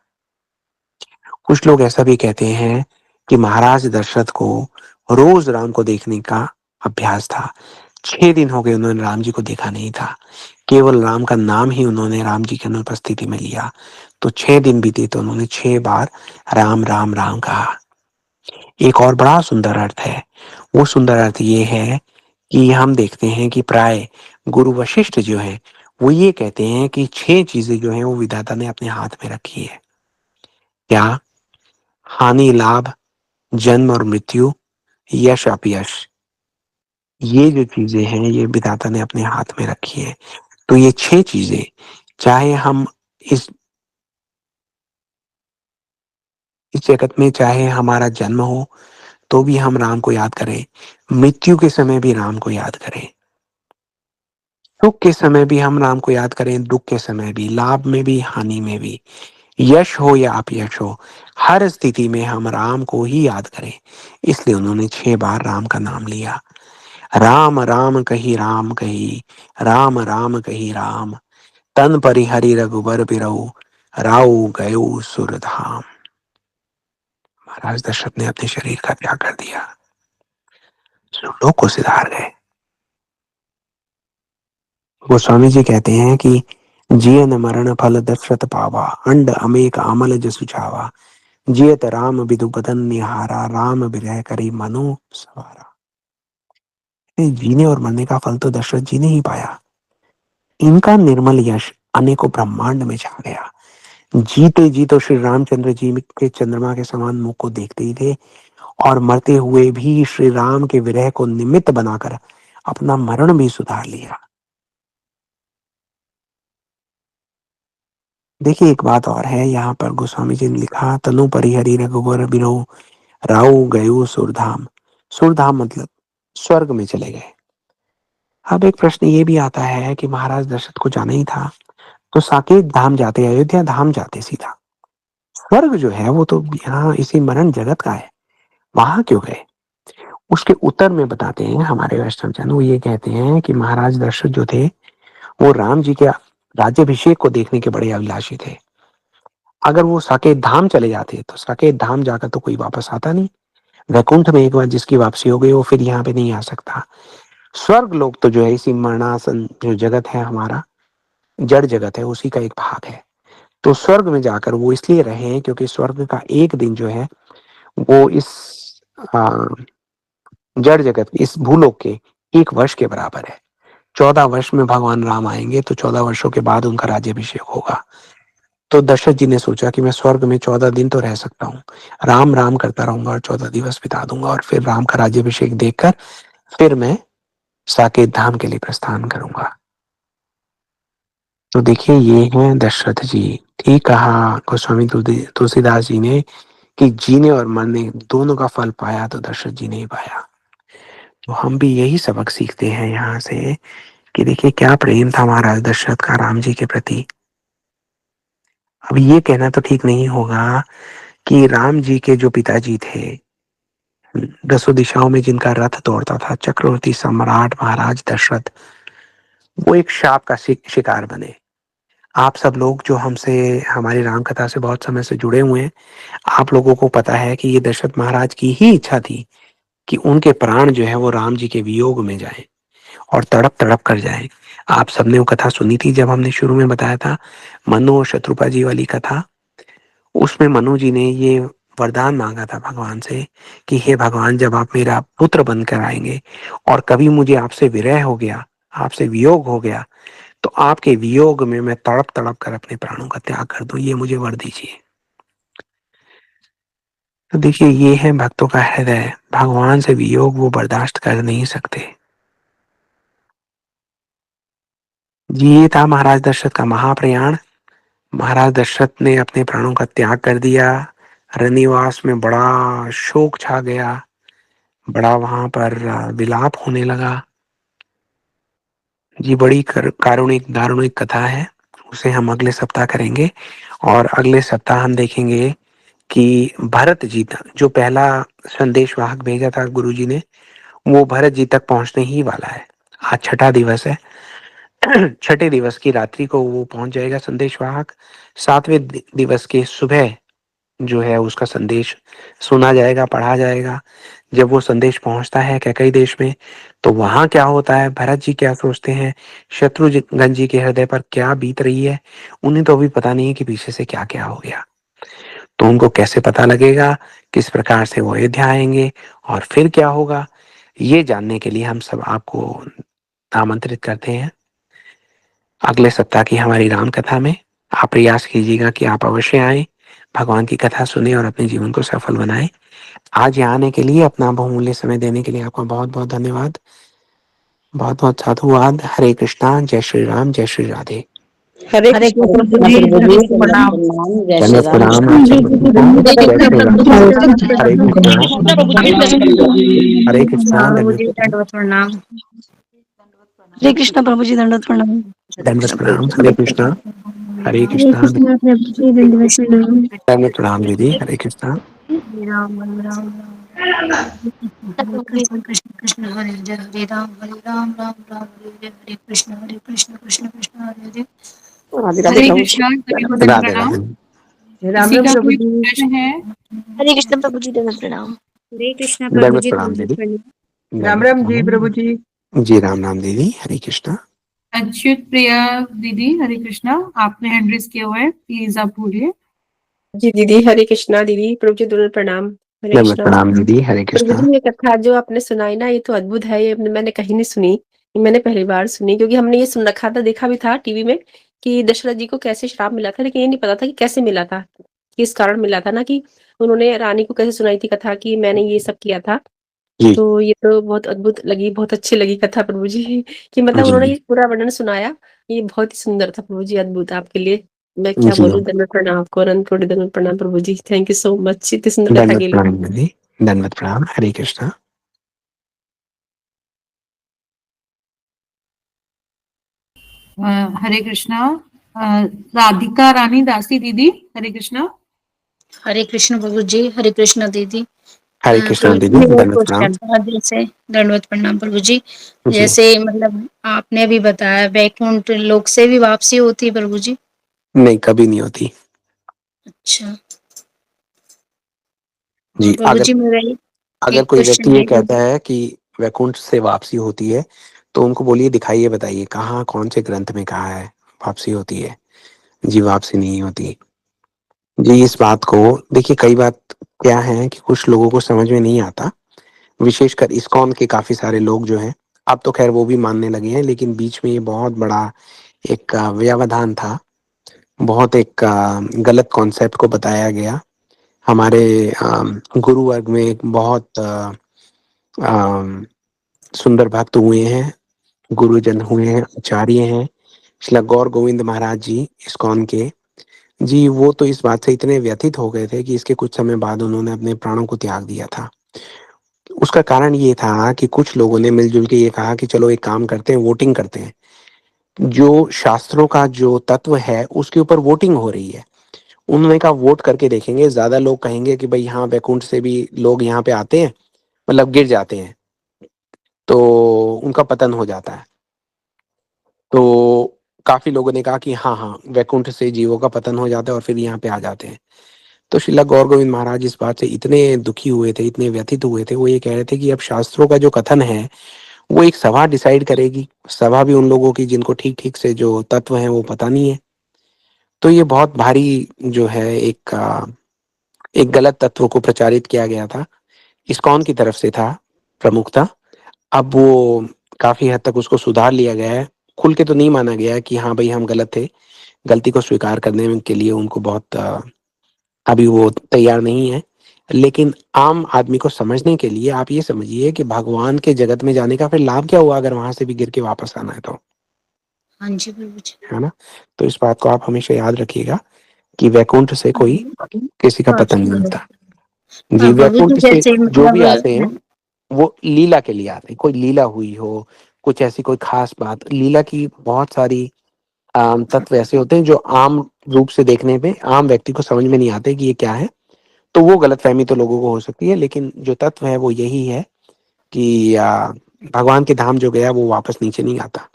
कुछ लोग ऐसा भी कहते हैं कि महाराज दशरथ को रोज राम को देखने का अभ्यास था। 6 दिन हो गए उन्होंने राम जी को देखा नहीं था। केवल राम का नाम ही उन्होंने राम जी की अनुपस्थिति में लिया। तो 6 दिन बीते तो उन्होंने 6 बार राम राम राम कहा। एक और बड़ा सुंदर अर्थ है। वो सुंदर अर्थ ये है कि हम देखते हैं कि प्राय गुरु वशिष्ठ जो है वो ये कहते हैं कि 6 चीजें जो है वो विधाता ने अपने हाथ में रखी है। क्या? हानि लाभ, जन्म और मृत्यु, यश अपयश। ये जो चीजें हैं ये विधाता ने अपने हाथ में रखी है। तो ये 6 चीजें, चाहे हम इस इस जगत में चाहे हमारा जन्म हो तो भी हम राम को याद करें, मृत्यु के समय भी राम को याद करें, सुख के समय भी हम राम को याद करें, दुख के समय भी, लाभ में भी हानि में भी, यश हो या अपयश हो, हर स्थिति में हम राम को ही याद करें। इसलिए उन्होंने 6 बार राम का नाम लिया। राम राम कही राम कही, राम राम कही राम, तन परिहरि रघुबर बिरऊ, राऊ गयो सुरधाम। महाराज दशरथ ने अपने शरीर का त्याग कर दिया, लोग को सिधार गए। गोस्वामी जी कहते हैं कि जियन मरण फल दशरथ पावा, अंड अमेक अमल जसु छावा, जियत राम बिदु बदन निहारा, राम विरह करी मनु सवारा। जीने और मरने का फल तो दशरथ जी ने ही पाया। इनका निर्मल यश अनेकों ब्रह्मांड में छा गया। जीते जी तो श्री रामचंद्र जी के चंद्रमा के समान मुख को देखते ही थे, और मरते हुए भी श्री राम के विरह को निमित्त बनाकर अपना मरण भी सुधार लिया। देखिए, एक बात और है, यहाँ पर गोस्वामी जी ने लिखा, तनु परिहरि रघुवर बिरहु राऊ गयो सुरधाम। सुरधाम मतलब स्वर्ग में चले गए। अब एक प्रश्न ये भी आता है कि महाराज दशरथ को जाना ही था तो साकेत धाम जाते, अयोध्या धाम जाते सीधा। स्वर्ग जो है वो तो यहाँ इसी मरण जगत का है, वहां क्यों गए? उसके उत्तर में बताते हैं हमारे वैष्णव जन, वो ये कहते हैं कि महाराज दशरथ जो थे वो राम जी के राज्यभिषेक को देखने के बड़े अभिलाषी थे। अगर वो साकेत धाम चले जाते तो साकेत धाम जाकर तो कोई वापस आता नहीं। वैकुंठ में एक बार जिसकी वापसी हो गई वो फिर यहाँ पे नहीं आ सकता। स्वर्ग लोक तो जो है इसी मरणासन जो जगत है हमारा, जड़ जगत है, उसी का एक भाग है। तो स्वर्ग में जाकर वो इसलिए रहे हैं क्योंकि स्वर्ग का एक दिन जो है वो इस आ, जड़ जगत, इस भूलोक के एक वर्ष के बराबर है। 14 वर्ष में भगवान राम आएंगे तो 14 वर्षों के बाद उनका राज्यभिषेक होगा। तो दशरथ जी ने सोचा कि मैं स्वर्ग में 14 दिन तो रह सकता हूँ, राम राम करता रहूंगा और 14 दिवस बिता दूंगा, और फिर राम का राज्यभिषेक देखकर फिर मैं साकेत धाम के लिए प्रस्थान करूंगा। तो देखिए, ये हैं दशरथ जी। ठीक कहा गोस्वामी तुलसीदास जी ने कि जीने और मरने दोनों का फल पाया तो दशरथ जी ने ही पाया। तो हम भी यही सबक सीखते हैं यहाँ से कि देखिए क्या प्रेम था महाराज दशरथ का राम जी के प्रति। अब ये कहना तो ठीक नहीं होगा कि राम जी के जो पिताजी थे, दसों दिशाओं में जिनका रथ दौड़ता था, चक्रवर्ती सम्राट महाराज दशरथ, वो एक शाप का शिकार बने। आप सब लोग जो हमसे हमारी राम कथा से बहुत समय से जुड़े हुए हैं, आप लोगों को पता है कि ये दशरथ महाराज की ही इच्छा थी कि उनके प्राण जो है वो राम जी के वियोग में जाएं और तड़प तड़प कर जाएं। आप सबने वो कथा सुनी थी जब हमने शुरू में बताया था, मनु और शत्रुपा जी वाली कथा। उसमें मनु जी ने ये वरदान मांगा था भगवान से कि हे भगवान, जब आप मेरा पुत्र बनकर आएंगे और कभी मुझे आपसे विरह हो गया, आपसे वियोग हो गया, तो आपके वियोग में मैं तड़प तड़प कर अपने प्राणों का त्याग कर दूं, ये मुझे वर दीजिए। तो देखिए, ये है भक्तों का हृदय, भगवान से वियोग वो बर्दाश्त कर नहीं सकते। ये था महाराज दशरथ का महाप्रयाण। महाराज दशरथ ने अपने प्राणों का त्याग कर दिया। रनिवास में बड़ा शोक छा गया, बड़ा वहां पर विलाप होने लगा। जी, बड़ी कारुणिक दारुणिक कथा है, उसे हम अगले सप्ताह करेंगे। और अगले सप्ताह हम देखेंगे कि भरत जी था जो पहला संदेश वाहक भेजा था गुरु जी ने, वो भरत जी तक पहुंचने ही वाला है। आज छठा दिवस है। छठे दिवस की रात्रि को वो पहुंच जाएगा संदेश वाहक। सातवें दिवस के सुबह जो है उसका संदेश सुना जाएगा, पढ़ा जाएगा। जब वो संदेश पहुंचता है कैकई देश में, तो वहां क्या होता है, भरत जी क्या सोचते हैं, शत्रुघ्न जी के हृदय पर क्या बीत रही है, उन्हें तो अभी पता नहीं है कि पीछे से क्या क्या हो गया। तो उनको कैसे पता लगेगा, किस प्रकार से वो अयोध्या आएंगे और फिर क्या होगा, ये जानने के लिए हम सब आपको आमंत्रित करते हैं अगले सप्ताह की हमारी राम कथा में। आप प्रयास कीजिएगा कि आप अवश्य आए, भगवान की कथा सुने और अपने जीवन को सफल बनाएं। आज यहाँ आने के लिए, अपना बहुमूल्य समय देने के लिए आपका बहुत बहुत धन्यवाद, बहुत बहुत साधुवाद। हरे कृष्णा, जय श्री राम, जय श्री राधे। हरे हरे कृष्ण कृष्ण प्रभु जी, प्रभु जी, दंडवत प्रणाम। प्रणाम, जय श्री दंडवत राम, जय प्रणाम श्री आप राम। सबको, जय हरे श्री कृष्ण राम। प्रभु जी, हरे कृष्णा, हरे कृष्णा, प्रभु दंडवत जी प्रणाम, दंडवत प्रणाम। हरे कृष्ण प्रभु जी, दंडवत प्रणाम। हरे दंडवत कृष्ण प्रभु प्रणाम। जी, हरे दंडवत कृष्णा, प्रणाम। हरे हरे कृष्णा, कृष्ण प्रभु जी दंडवत प्रणाम। दंडवत प्रणाम दीदी। हरे कृष्णा। हरे राम राम हरे कृष्ण कृष्ण कृष्ण हरे हरे हरे राम राम राम हरे हरे हरे कृष्ण कृष्ण कृष्ण हरे हरे। राधे राधे हरे प्रभु जी, कृष्ण दंडवत दंडवत राधे प्रणाम। राधे। राम किसी राम का प्रभु कोई जी। प्रश्न है? हरे कृष्ण प्रभु जी, दंडवत प्रणाम। हरे कृष्ण प्रभु दंडवत जी प्रणाम दंडवत दीदी। प्रणाम। राम दंडवत राम जी प्रणाम प्रभु जी। जी। राम राम दीदी। हरे कृष्णा। अच्युत प्रिया दीदी हरे कृष्णा, आपने हैंड रेज किया हुआ है, प्लीज आप बोलिए। जी दीदी, हरे कृष्णा दीदी, प्रभु जी दंडवत प्रणाम। हरे दंडवत कृष्णा प्रणाम दीदी। हरे प्रभु कृष्णा। जी। ये कथा जो आपने सुनाई ना, ये तो अद्भुत है, ये मैंने कहीं नहीं सुनी, ये मैंने पहली बार सुनी, क्योंकि हमने ये सुन रखा था, देखा भी था टीवी में कि दशरथ जी को कैसे श्राप मिला था, लेकिन ये नहीं पता था कि कैसे मिला था, किस कारण मिला था ना, कि उन्होंने रानी को कैसे सुनाई थी कथा कि मैंने ये सब किया था। जी, तो ये तो बहुत अद्भुत लगी, बहुत अच्छी लगी कथा प्रभु जी कि मतलब जी, उन्होंने जी, ये पूरा वर्णन सुनाया। ये बहुत ही सुंदर था प्रभु जी, अद्भुत आपके लिए। मैं क्या जी, बोलूँ, दंडवत प्रणाम आपको, अनंत कोटि दंडवत प्रणाम प्रभु जी। थैंक यू सो मच इतनी सुंदर कथा दंडवत के लिए। प्रणाम दीदी, दंडवत प्रणाम, हरे कृष्णा। हरे कृष्णा। राधिका रानी दासी दीदी, हरे कृष्णा। हरे कृष्ण प्रभु जी, हरे कृष्ण दीदी। हरे कृष्णा प्रभु जी, दीदी, मेरा दंडवत प्रणाम। क्वेश्चन था, जैसे दंडवत प्रणाम प्रभु जी। जी, जैसे मतलब आपने अभी बताया वैकुंठ लोक से भी वापसी होती है प्रभु जी। नहीं कभी नहीं होती। अच्छा। और जी, प्रभु अगर जी मेरा अगर एक कोई क्वेश्चन व्यक्ति ये है कि कहता है कि वैकुंठ से वापसी होती है, तो उनको बोलिए दिखाइए, बताइए कहाँ कौन से ग्रंथ में कहा है वापसी होती है? जी, वापसी नहीं होती। जी, इस बात को देखिए, कई बात क्या है कि कुछ लोगों को समझ में नहीं आता, विशेषकर इस्कॉन के काफ़ी सारे लोग जो हैं, अब तो ख़ैर वो भी मानने लगे हैं, लेकिन बीच में ये बहुत बड़ा एक व्यवधान था। बहुत एक गलत कॉन्सेप्ट को बताया गया। हमारे गुरु वर्ग में एक बहुत अम, सुंदर भक्त हुए हैं, गुरुजन हुए हैं, आचार्य हैं, श्रील गौर गोविंद महाराज जी इस्कॉन के। जी, वो तो इस बात से इतने व्यथित हो गए थे कि इसके कुछ समय बाद उन्होंने अपने प्राणों को त्याग दिया था। उसका कारण ये था कि कुछ लोगों ने मिलजुल के ये कहा कि चलो एक काम करते हैं, वोटिंग करते हैं। जो शास्त्रों का जो तत्व है उसके ऊपर वोटिंग हो रही है। उन्होंने कहा वोट करके देखेंगे, ज़्यादा लोग कहेंगे कि भई हाँ, वैकुंठ से भी लोग यहाँ पे आते हैं, मतलब गिर जाते हैं, तो उनका पतन हो जाता है। तो काफ़ी लोगों ने कहा कि हाँ, हाँ, वैकुंठ से जीवों का पतन हो जाता है और फिर यहाँ पे आ जाते हैं। तो श्रील गौर गोविंद महाराज इस बात से इतने दुखी हुए थे, इतने व्यथित हुए थे, वो ये कह रहे थे कि अब शास्त्रों का जो कथन है, वो एक सभा डिसाइड करेगी। सभा भी उन लोगों की जिनको ठीक-ठीक से जो तत्व हैं वो पता नहीं है। तो ये बहुत भारी जो है एक गलत तत्व को प्रचारित किया गया था। इस्कॉन की तरफ से था प्रमुखतः। अब वो काफ़ी हद तक उसको सुधार लिया गया है। खुल के तो नहीं माना गया है कि हाँ भई हम गलत थे। गलती को स्वीकार करने में के लिए उनको बहुत अभी वो तैयार नहीं है। लेकिन आम आदमी को समझने के लिए आप ये समझिए कि भगवान के जगत में जाने का फिर लाभ क्या हुआ अगर वहाँ से भी गिर के वापस आना है तो, हाँ जी प्रभु जी। है ना? तो इस बात को आप हमेशा याद रखिएगा कि वैकुंठ से कोई किसी का हाँ पतन नहीं प्रभु होता। जी, प्रभु जी, वैकुंठ से जैसे जो भी मतलब आते हैं, वो लीला के लिए आते हैं। कोई लीला हुई हो, कुछ ऐसी कोई ख़ास बात, लीला की बहुत सारी तत्व ऐसे होते हैं जो आम रूप से देखने पे आम व्यक्ति को समझ में नहीं आते कि ये क्या है। तो वो गलतफ़हमी तो लोगों को हो सकती है, लेकिन जो तत्व है वो यही है कि भगवान के धाम जो गया वो वापस नीचे नहीं आता।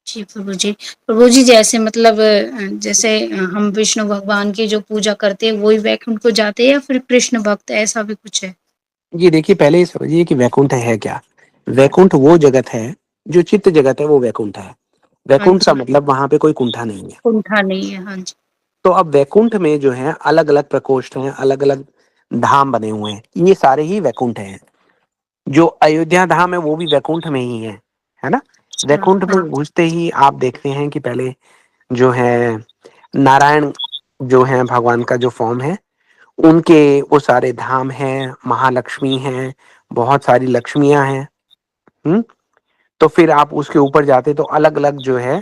जी प्रभु जी। प्रभु जी, जैसे मतलब जैसे हम विष्णु भगवान की जो पूजा करते हैं वही वैकुंठ को जाते हैं या फिर कृष्ण भक्त, ऐसा भी कुछ है? ये देखिए, पहले ये समझिए कि वैकुंठ है क्या? वैकुंठ वो जगत है, जो चित्त जगत है वो वैकुंठ है। हाँ वैकुंठ का जी। मतलब वहाँ पे कोई कुंठा नहीं है। कुंठा नहीं है, हाँ जी। तो अब वैकुंठ में जो है अलग-अलग प्रकोष्ठ हैं, अलग-अलग धाम बने हुए हैं। ये सारे ही वैकुंठ हैं। जो अयोध्या धाम है वो भी वैकुंठ में ही है ना? अच्छा, वैकुंठ में हाँ। घुसते ही आप देखते हैं कि पहले जो है नारायण जो है भगवान का जो फॉर्म है, उनके वो सारे धाम हैं, महालक्ष्मी हैं, बहुत सारी लक्ष्मियाँ हैं। हुँ? तो फिर आप उसके ऊपर जाते तो अलग-अलग जो है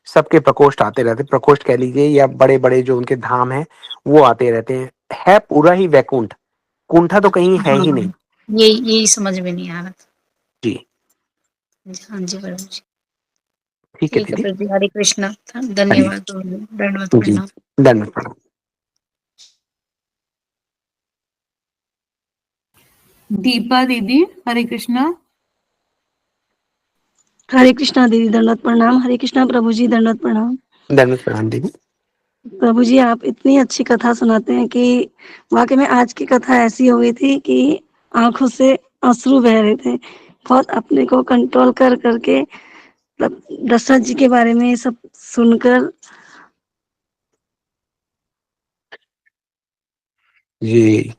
सबके प्रकोष्ठ आते रहते हैं। प्रकोष्ठ कह लीजिए या बड़े-बड़े जो उनके धाम हैं, वो आते रहते हैं। है पूरा ही वैकुंठ, कुंठा तो कहीं अच्छा, है हाँ, ही हाँ। नहीं। यही समझ में नहीं आ रहा था। जी, हाँ जी प्रभु जी। ठीक है ठीक है दीदी। प्रभु जी, हरे कृष्णा। हरी धन्यवाद प्रभु जी, दंडवत जी, प्रणाम। दंडवत प्रणाम। दीपा दीदी, हरे कृष्णा। हरे कृष्णा दीदी, दंडवत प्रणाम। हरे कृष्णा प्रभु जी, दंडवत प्रणाम। दंडवत प्रणाम दीदी। प्रभु जी, आप इतनी अच्छी कथा सुनाते हैं कि वाकई में आज की कथा ऐसी हो गई थी कि आंखों से अश्रु बह रहे थे। बहुत अपने को कंट्रोल कर करके मतलब दशरथ जी के बारे में ये सब सुनकर जी,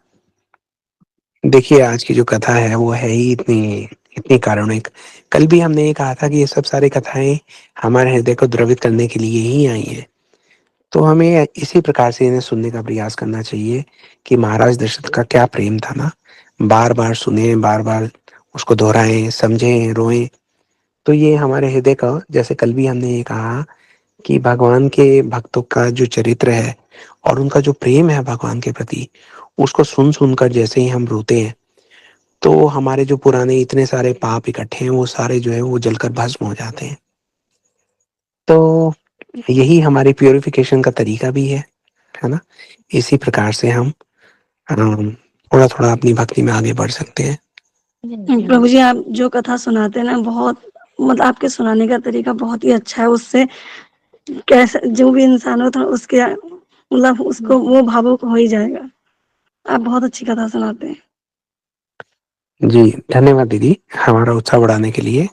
देखिए आज की जो कथा है वो है ही इतनी इतनी कारुणिक। कल भी हमने ये कहा था कि ये सब सारी कथाएं हमारे हृदय को द्रवित करने के लिए ही आई हैं। तो हमें इसी प्रकार से इन्हें सुनने का प्रयास करना चाहिए कि महाराज दशरथ का क्या प्रेम था ना, बार बार सुने, बार बार उसको दोहराएं, समझें, रोएं। तो ये हमारे हृदय का, जैसे कल भी हमने ये कहा कि भगवान के भक्तों का जो चरित्र है और उनका जो प्रेम है भगवान के प्रति, उसको सुन सुनकर जैसे ही हम रोते हैं तो हमारे जो पुराने इतने सारे पाप इकट्ठे हैं वो सारे जो है वो जलकर भस्म हो जाते हैं। तो यही हमारी प्यूरिफिकेशन का तरीका भी है ना। इसी प्रकार से हम थोड़ा थोड़ा अपनी भक्ति में आगे बढ़ सकते हैं। प्रभु जी, आप जो कथा सुनाते हैं ना, बहुत मतलब आपके सुनाने का तरीका बहुत ही अच्छा है। उससे कैसे जो भी इंसान हो तो उसके मतलब उसको वो भावुक हो ही जाएगा। आप बहुत अच्छी कथा सुनाते हैं। जी धन्यवाद दीदी, हमारा उत्साह बढ़ाने के लिए।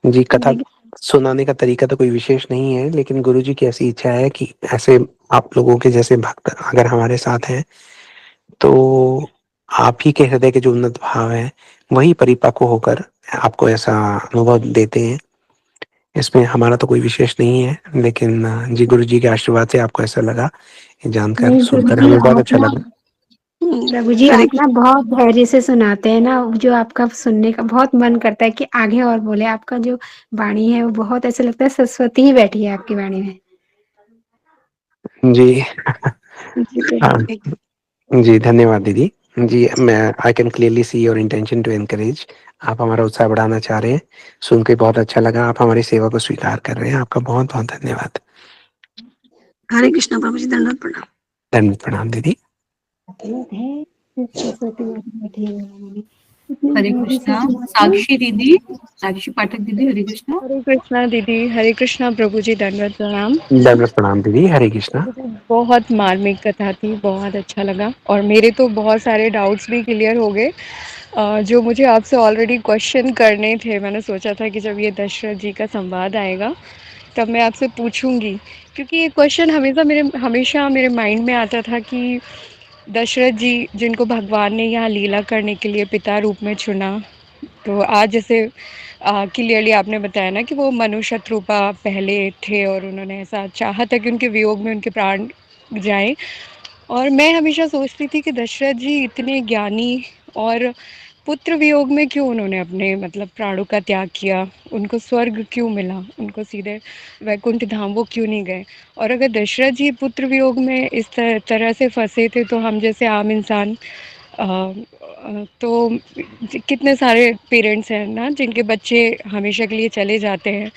जी, कथा सुनाने का तरीका तो कोई विशेष नहीं है, लेकिन गुरुजी की ऐसी इच्छा है कि ऐसे आप लोगों के जैसे भक्त अगर हमारे साथ हैं तो आप ही के हृदय के जो उन्नत भाव है वही परिपक्व होकर आपको ऐसा अनुभव देते हैं। इसमें हमारा तो कोई विशेष नहीं है, लेकिन जी गुरु जी के आशीर्वाद से आपको ऐसा लगा, ये जानकर नहीं गुरु सुनकर जी, हमें बहुत आप अच्छा ना लगा। प्रभु जी हरे आप ना बहुत धैर्य से सुनाते हैं ना, जो आपका सुनने का बहुत मन करता है कि आगे और बोले। आपका जो वाणी है वो बहुत ऐसा लगता है सरस्वती ही बैठी है आपकी वाणी में। जी जी हाँ, प्रभु जी। जी धन्यवाद दीदी। जी मैं I can clearly see your intention to encourage. आप हमारा उत्साह बढ़ाना चाह रहे हैं, सुन के बहुत अच्छा लगा। आप हमारी सेवा को स्वीकार कर रहे हैं, आपका बहुत बहुत धन्यवाद। हरे कृष्ण प्रभु जी, दंडवत प्रणाम। धन्यवाद, प्रणाम दीदी। सरस्वती माता बैठी है वाणी में। इतने हरे धैर्य से कृष्णा। सुनाते हैं। साक्षी दीदी, साक्षी पाठक दीदी, हरे कृष्णा। हरे कृष्णा दीदी, हरे कृष्णा प्रभु जी, दंडवत प्रणाम। धन्यवाद, प्रणाम दीदी, हरे कृष्णा। बहुत मार्मिक कथा थी, बहुत अच्छा लगा और मेरे तो बहुत सारे डाउट्स भी क्लियर हो गए। जो मुझे आपसे ऑलरेडी क्वेश्चन करने थे, मैंने सोचा था कि जब ये दशरथ जी का संवाद आएगा तब मैं आपसे पूछूंगी, क्योंकि ये क्वेश्चन हमेशा मेरे माइंड में आता था कि दशरथ जी जिनको भगवान ने यहाँ लीला करने के लिए पिता रूप में चुना, तो आज जैसे क्लियरली आपने बताया ना कि वो मनु शत्रुपा पहले थे और उन्होंने ऐसा चाहा था कि उनके वियोग में उनके प्राण जाएं। और मैं हमेशा सोचती थी कि दशरथ जी इतने ज्ञानी और पुत्र वियोग में क्यों उन्होंने अपने मतलब प्राणों का त्याग किया, उनको स्वर्ग क्यों मिला, उनको सीधे वैकुंठ धाम वो क्यों नहीं गए। और अगर दशरथ जी पुत्र वियोग में इस तरह से फंसे थे तो हम जैसे आम इंसान तो कितने सारे पेरेंट्स हैं ना जिनके बच्चे हमेशा के लिए चले जाते हैं,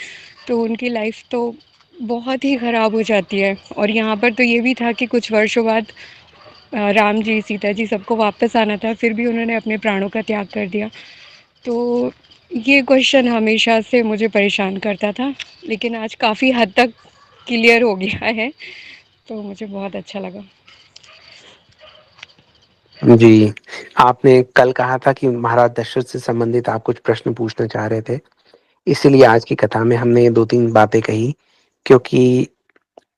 तो उनकी लाइफ तो बहुत ही ख़राब हो जाती है। और यहाँ पर तो ये भी था कि कुछ वर्षों बाद राम जी, सीता जी सबको वापस आना था, फिर भी उन्होंने अपने प्राणों का त्याग कर दिया। तो ये क्वेश्चन हमेशा से मुझे परेशान करता था, लेकिन आज काफ़ी हद तक क्लियर हो गया है, तो मुझे बहुत अच्छा लगा। जी, आपने कल कहा था कि महाराज दशरथ से संबंधित आप कुछ प्रश्न पूछना चाह रहे थे, इसीलिए आज की कथा में हमने 2-3 बातें कही, क्योंकि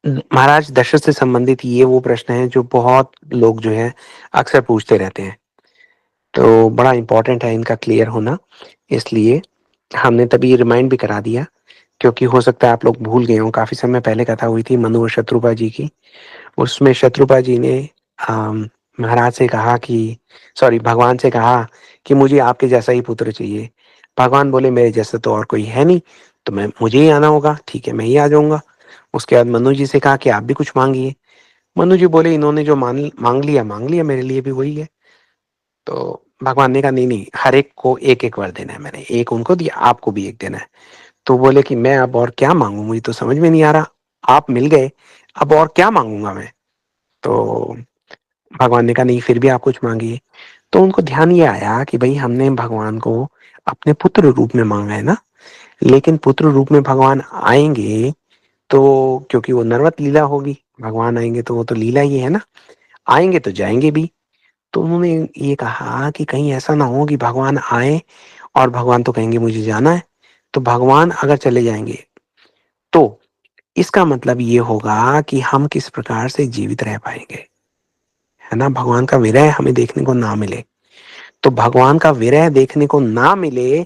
महाराज दशरथ से संबंधित ये वो प्रश्न हैं जो बहुत लोग जो है अक्सर पूछते रहते हैं। तो बड़ा इम्पोर्टेंट है इनका क्लियर होना, इसलिए हमने तभी रिमाइंड भी करा दिया, क्योंकि हो सकता है आप लोग भूल गए हों। काफ़ी समय पहले कथा हुई थी मनु और शत्रुपा जी की। उसमें शत्रुपा जी ने महाराज से कहा कि भगवान से कहा कि मुझे आपके जैसा ही पुत्र चाहिए। भगवान बोले मेरे जैसा तो और कोई है नहीं, तो मुझे ही आना होगा। ठीक है, मैं ही आ जाऊंगा। उसके बाद मनु जी से कहा कि आप भी कुछ मांगिए। मनु जी बोले इन्होंने जो मांग लिया, मेरे लिए भी वही है। तो भगवान ने कहा नहीं नहीं, हर एक को एक एक वर देना है, मैंने एक उनको दिया, आपको भी एक देना है। तो बोले कि मैं अब और क्या मांगू, मुझे तो समझ में नहीं आ रहा, आप मिल गए, अब और क्या मांगूंगा मैं। तो भगवान ने कहा नहीं, फिर भी आप कुछ मांगिए। तो उनको ध्यान ये आया कि भाई हमने भगवान को अपने पुत्र रूप में मांगा है ना, लेकिन पुत्र रूप में भगवान आएंगे तो, क्योंकि वो नरवत लीला होगी, भगवान आएंगे तो वो तो लीला ही है ना, आएंगे तो जाएंगे भी। तो उन्होंने ये कहा कि कहीं ऐसा ना हो कि भगवान आए और भगवान तो कहेंगे मुझे जाना है, तो भगवान अगर चले जाएंगे तो इसका मतलब ये होगा कि हम किस प्रकार से जीवित रह पाएंगे, है ना। भगवान का विरह हमें देखने को ना मिले, तो भगवान का विरह देखने को ना मिले,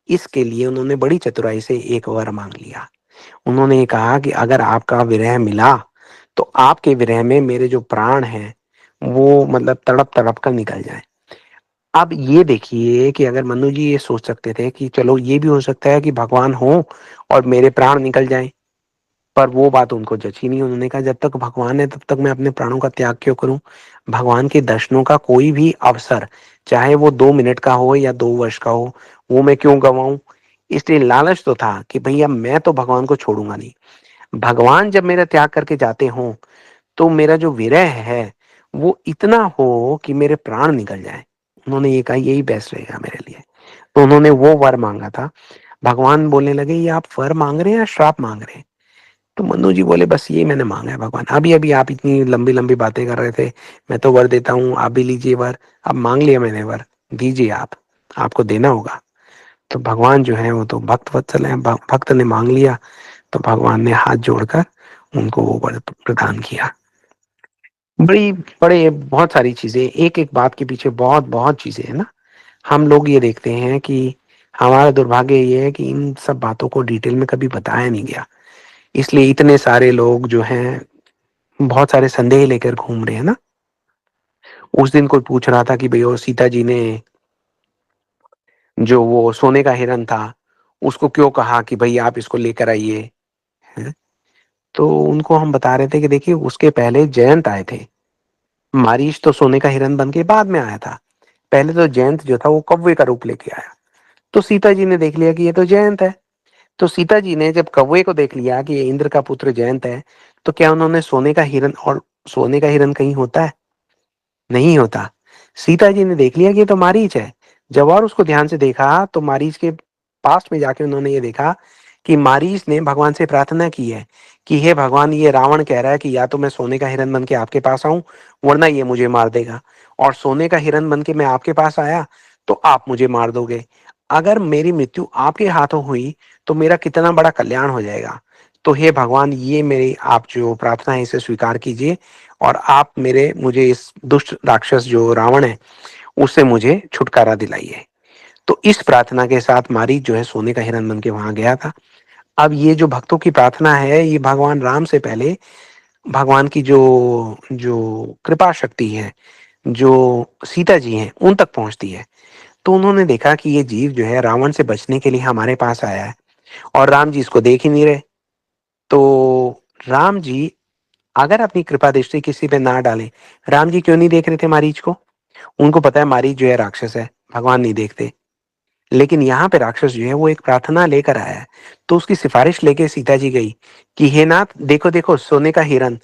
इसके लिए उन्होंने बड़ी चतुराई से एक वर मांग लिया। उन्होंने कहा कि अगर आपका विरह मिला तो आपके विरह में मेरे जो प्राण हैं वो मतलब तड़प तड़प कर निकल जाए। अब ये देखिए कि अगर मनु जी ये सोच सकते थे कि चलो ये भी हो सकता है कि भगवान हो और मेरे प्राण निकल जाएं, पर वो बात उनको जची नहीं। उन्होंने कहा जब तक भगवान है तब तक मैं अपने प्राणों का त्याग क्यों करूं। भगवान के दर्शनों का कोई भी अवसर, चाहे वो 2 मिनट का हो या 2 वर्ष का हो, वो मैं क्यों गवाऊं। इसलिए लालच तो था कि भैया मैं तो भगवान को छोड़ूंगा नहीं। भगवान जब मेरा त्याग करके जाते हों तो मेरा जो विरह है वो इतना हो कि मेरे प्राण निकल जाए। उन्होंने ये कहा यही बेस्ट रहेगा मेरे लिए। तो उन्होंने वो वर मांगा था। भगवान बोलने लगे ये आप वर मांग रहे हैं या श्राप मांग रहे हैं। तो मनु जी बोले बस ये मैंने मांगा है भगवान। अभी अभी आप इतनी लंबी लंबी बातें कर रहे थे, मैं तो वर देता हूँ, आप भी लीजिए वर। अब मांग लिया मैंने वर, दीजिए आप, आपको देना होगा। तो भगवान जो है वो तो भक्त वत्सल है, भक्त ने मांग लिया तो भगवान ने हाथ जोड़कर उनको वो वर प्रदान किया। बड़ी बड़े बहुत सारी चीजें, एक एक बात के पीछे बहुत बहुत चीजें है ना। हम लोग ये देखते हैं कि हमारा दुर्भाग्य ये है कि इन सब बातों को डिटेल में कभी बताया नहीं गया, इसलिए इतने सारे लोग जो हैं बहुत सारे संदेह लेकर घूम रहे हैं ना। उस दिन कोई पूछ रहा था कि भाई वो सीता जी ने जो वो सोने का हिरन था उसको क्यों कहा कि भाई आप इसको लेकर आइए, हैं? तो उनको हम बता रहे थे कि देखिए उसके पहले जयंत आए थे। मारीच तो सोने का हिरन बन के बाद में आया था। पहले तो जयंत जो था वो कौवे का रूप लेके आया। तो सीता जी ने देख लिया कि ये तो जयंत है। तो सीता जी ने जब कौवे को देख लिया कि ये इंद्र का पुत्र जयंत है, तो क्या उन्होंने सोने का हिरन, और सोने का हिरन कहीं होता है, नहीं होता। सीता जी ने देख लिया कि ये तो मारीच है। जब और उसको ध्यान से देखा तो मारीच के पास में जाके उन्होंने ये देखा कि मारीच ने भगवान से प्रार्थना की है कि हे भगवान ये रावण कह रहा है कि या तो मैं सोने का हिरन बन के आपके पास आऊं वरना ये मुझे मार देगा, और सोने का हिरन बन के मैं आपके पास आया तो आप मुझे मार दोगे। अगर मेरी मृत्यु आपके हाथों हुई तो मेरा कितना बड़ा कल्याण हो जाएगा। तो हे भगवान ये मेरी आप जो प्रार्थना है इसे स्वीकार कीजिए और आप मुझे इस दुष्ट राक्षस जो रावण है उससे मुझे छुटकारा दिलाइए। तो इस प्रार्थना के साथ मारीच जो है सोने का हिरन बन के वहां गया था। अब ये जो भक्तों की प्रार्थना है ये भगवान राम से पहले भगवान की जो जो कृपा शक्ति है, जो सीता जी हैं उन तक पहुंचती है। तो उन्होंने देखा कि ये जीव जो है रावण से बचने के लिए हमारे पास आया है और राम जी इसको देख ही नहीं रहे। तो राम जी अगर अपनी कृपा दृष्टि किसी पे ना डालें, राम जी क्यों नहीं देख रहे थे मारीच को। उनको पता है मारीच जो है राक्षस है, भगवान नहीं देखते। लेकिन यहाँ पे राक्षस जो है वो एक प्रार्थना लेकर आया है। तो उसकी सिफारिश लेके सीता जी गई कि हे नाथ देखो देखो सोने का हिरन।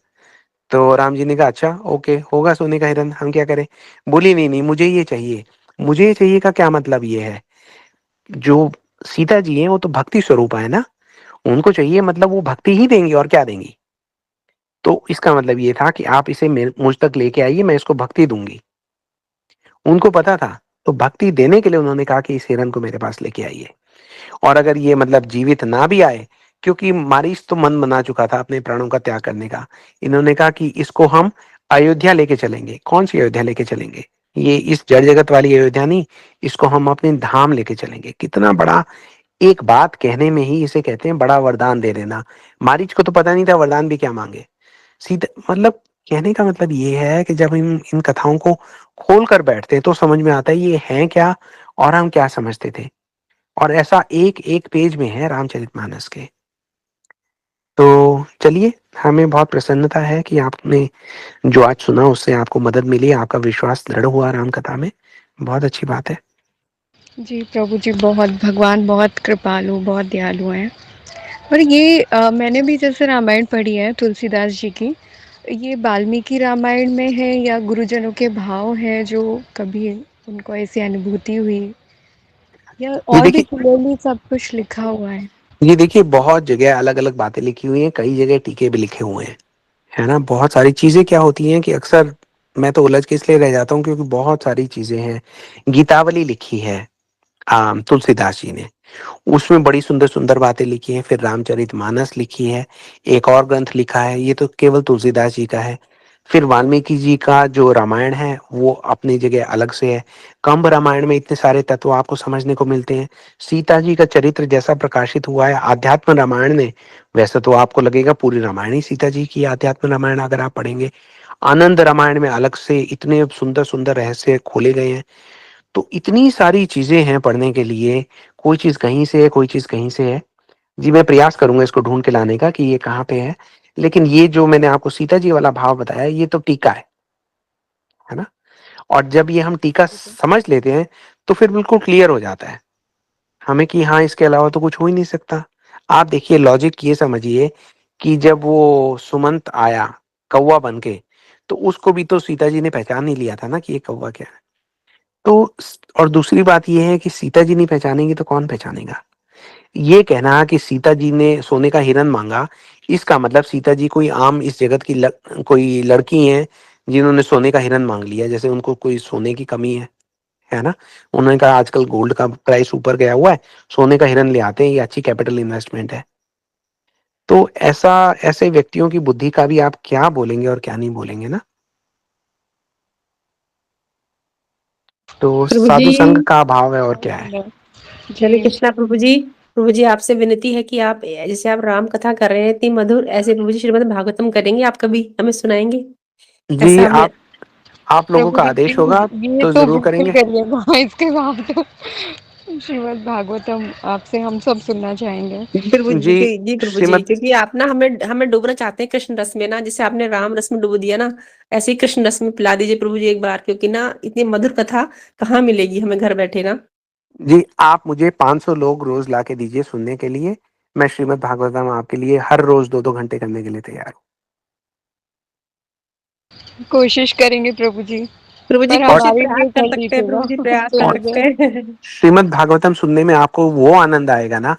तो राम जी ने कहा अच्छा ओके होगा सोने का हिरन, हम क्या करें। बोली नहीं नहीं मुझे ये चाहिए। मुझे ये चाहिए का क्या मतलब ये है, जो सीता जी है वो तो भक्ति स्वरूप है ना, उनको चाहिए मतलब वो भक्ति ही देंगी और क्या देंगी। तो इसका मतलब ये था कि आप इसे मुझ तक लेके आइए, मैं इसको भक्ति दूंगी। उनको पता था, तो भक्ति देने के लिए उन्होंने कहा कि इस हिरन को मेरे पास लेके आइए। और अगर ये मतलब जीवित ना भी आए, क्योंकि मारीच तो मन बना चुका था अपने प्राणों का त्याग करने का, इन्होंने कहा कि इसको हम अयोध्या लेके चलेंगे। कौन सी अयोध्या लेके चलेंगे, ये इस जड़ जगत वाली अयोध्या नहीं, इसको हम अपने धाम लेके चलेंगे। कितना बड़ा, एक बात कहने में ही इसे कहते हैं बड़ा वरदान दे देना। मारीच को तो पता नहीं था वरदान भी क्या मांगे। सीधा मतलब कहने का मतलब ये है कि जब हम इन कथाओं को खोल कर बैठते हैं तो समझ में आता है ये है क्या और हम क्या समझते थे। और ऐसा एक एक पेज में है रामचरितमानस के। तो चलिए, हमें बहुत प्रसन्नता है कि आपने जो आज सुना उससे आपको मदद मिली, आपका विश्वास दृढ़ हुआ राम कथा में। बहुत अच्छी बात है। जी प्रभु जी, बहुत भगवान बहुत कृपालु, बहुत दयालु हैं। और ये मैंने भी जैसे रामायण पढ़ी है तुलसीदास जी की, ये वाल्मीकि रामायण में है या गुरुजनों के भाव हैं जो कभी उनको ऐसी अनुभूति हुई, या ये और भी देखिए क्लियरली सब कुछ लिखा हुआ है? ये देखिए बहुत जगह अलग अलग बातें लिखी हुई हैं, कई जगह टीके भी लिखे हुए हैं, है ना। बहुत सारी चीजें क्या होती हैं कि अक्सर मैं तो उलझ के इसलिए रह जाता हूँ क्योंकि बहुत सारी चीजें हैं। गीतावली लिखी है तुलसीदास जी ने, उसमें बड़ी सुंदर सुंदर बातें लिखी हैं। फिर रामचरितमानस लिखी है, एक और ग्रंथ लिखा है, ये तो केवल तुलसीदास जी का है, फिर वाल्मीकि जी का जो रामायण है वो अपनी जगह अलग से है। कंब रामायण में इतने सारे तत्व आपको समझने को मिलते हैं। सीता जी का चरित्र जैसा प्रकाशित हुआ है आध्यात्म रामायण में, वैसा तो आपको लगेगा पूरी रामायण ही सीता जी की है। आध्यात्म रामायण अगर आप पढ़ेंगे, आनंद रामायण में अलग से इतने सुंदर सुंदर रहस्य खोले गए हैं। तो इतनी सारी चीजें हैं पढ़ने के लिए, कोई चीज कहीं से है, कोई चीज कहीं से है। जी, मैं प्रयास करूंगा इसको ढूंढ के लाने का कि ये कहाँ पे है। लेकिन ये जो मैंने आपको सीता जी वाला भाव बताया, ये तो टीका है ना? और जब ये हम टीका समझ लेते हैं, तो फिर बिल्कुल क्लियर हो जाता है हमें कि हाँ, इसके अलावा तो कुछ हो ही नहीं सकता। आप देखिए, लॉजिक ये समझिए कि जब वो सुमंत आया कौवा बन के, तो उसको भी तो सीता जी ने पहचान ही लिया था ना कि ये कौवा क्या है। तो और दूसरी बात ये है कि सीता जी नहीं पहचानेंगी तो कौन पहचानेगा? ये कहना कि सीता जी ने सोने का हिरन मांगा, इसका मतलब सीता जी कोई आम इस जगत की कोई लड़की हैं जिन्होंने सोने का हिरन मांग लिया, जैसे उनको कोई सोने की कमी है ना? उन्होंने कहा आजकल गोल्ड का प्राइस ऊपर गया हुआ है, सोने का हिरन ले आते हैं, ये अच्छी कैपिटल इन्वेस्टमेंट है। तो ऐसा ऐसे व्यक्तियों की बुद्धि का भी आप क्या बोलेंगे और क्या नहीं बोलेंगे ना? तो प्रभु जी, साधु संघ का भाव है और क्या है? हरे कृष्णा प्रभु जी आपसे विनती है कि आप जैसे आप राम कथा कर रहे हैं इतनी मधुर, ऐसे प्रभु जी श्रीमद् भागवतम करेंगे, आप कभी हमें सुनाएंगे? जी, ऐसा हमें आप लोगों प्रभु का जी आदेश प्लीज होगा ये तो तो जरूर बिल्कुल करेंगे। करिएगा। इसके बाद तो श्रीमद् भागवतम आपसे हम सब सुनना चाहेंगे। प्रभु जी जी, जी प्रभु जी, श्रीमद क्योंकि आप ना हमें हमें डूबना चाहते हैं कृष्ण रस में ना, जैसे आपने राम रस में डूब दिया ना, ऐसे ही कृष्ण रस में पिला दीजिए प्रभु जी एक बार, क्योंकि ना इतनी मधुर कथा कहाँ मिलेगी हमें घर बैठे ना। जी, आप मुझे 500 लोग रोज ला के दीजिए सुनने के लिए। मैं श्रीमद् भागवतम आपके लिए हर रोज 2-2 घंटे करने के लिए तैयार हूँ। कोशिश करेंगे प्रभु जी, प्रभु जी पर और कोशिश हमारे प्रयास लिए कर कर सकते हैं, लीजिएगा प्रभु जी प्रयास कर और सकते सुनेंगे। हैं। श्रीमद् भागवतम सुनने में आपको वो आनंद आएगा ना,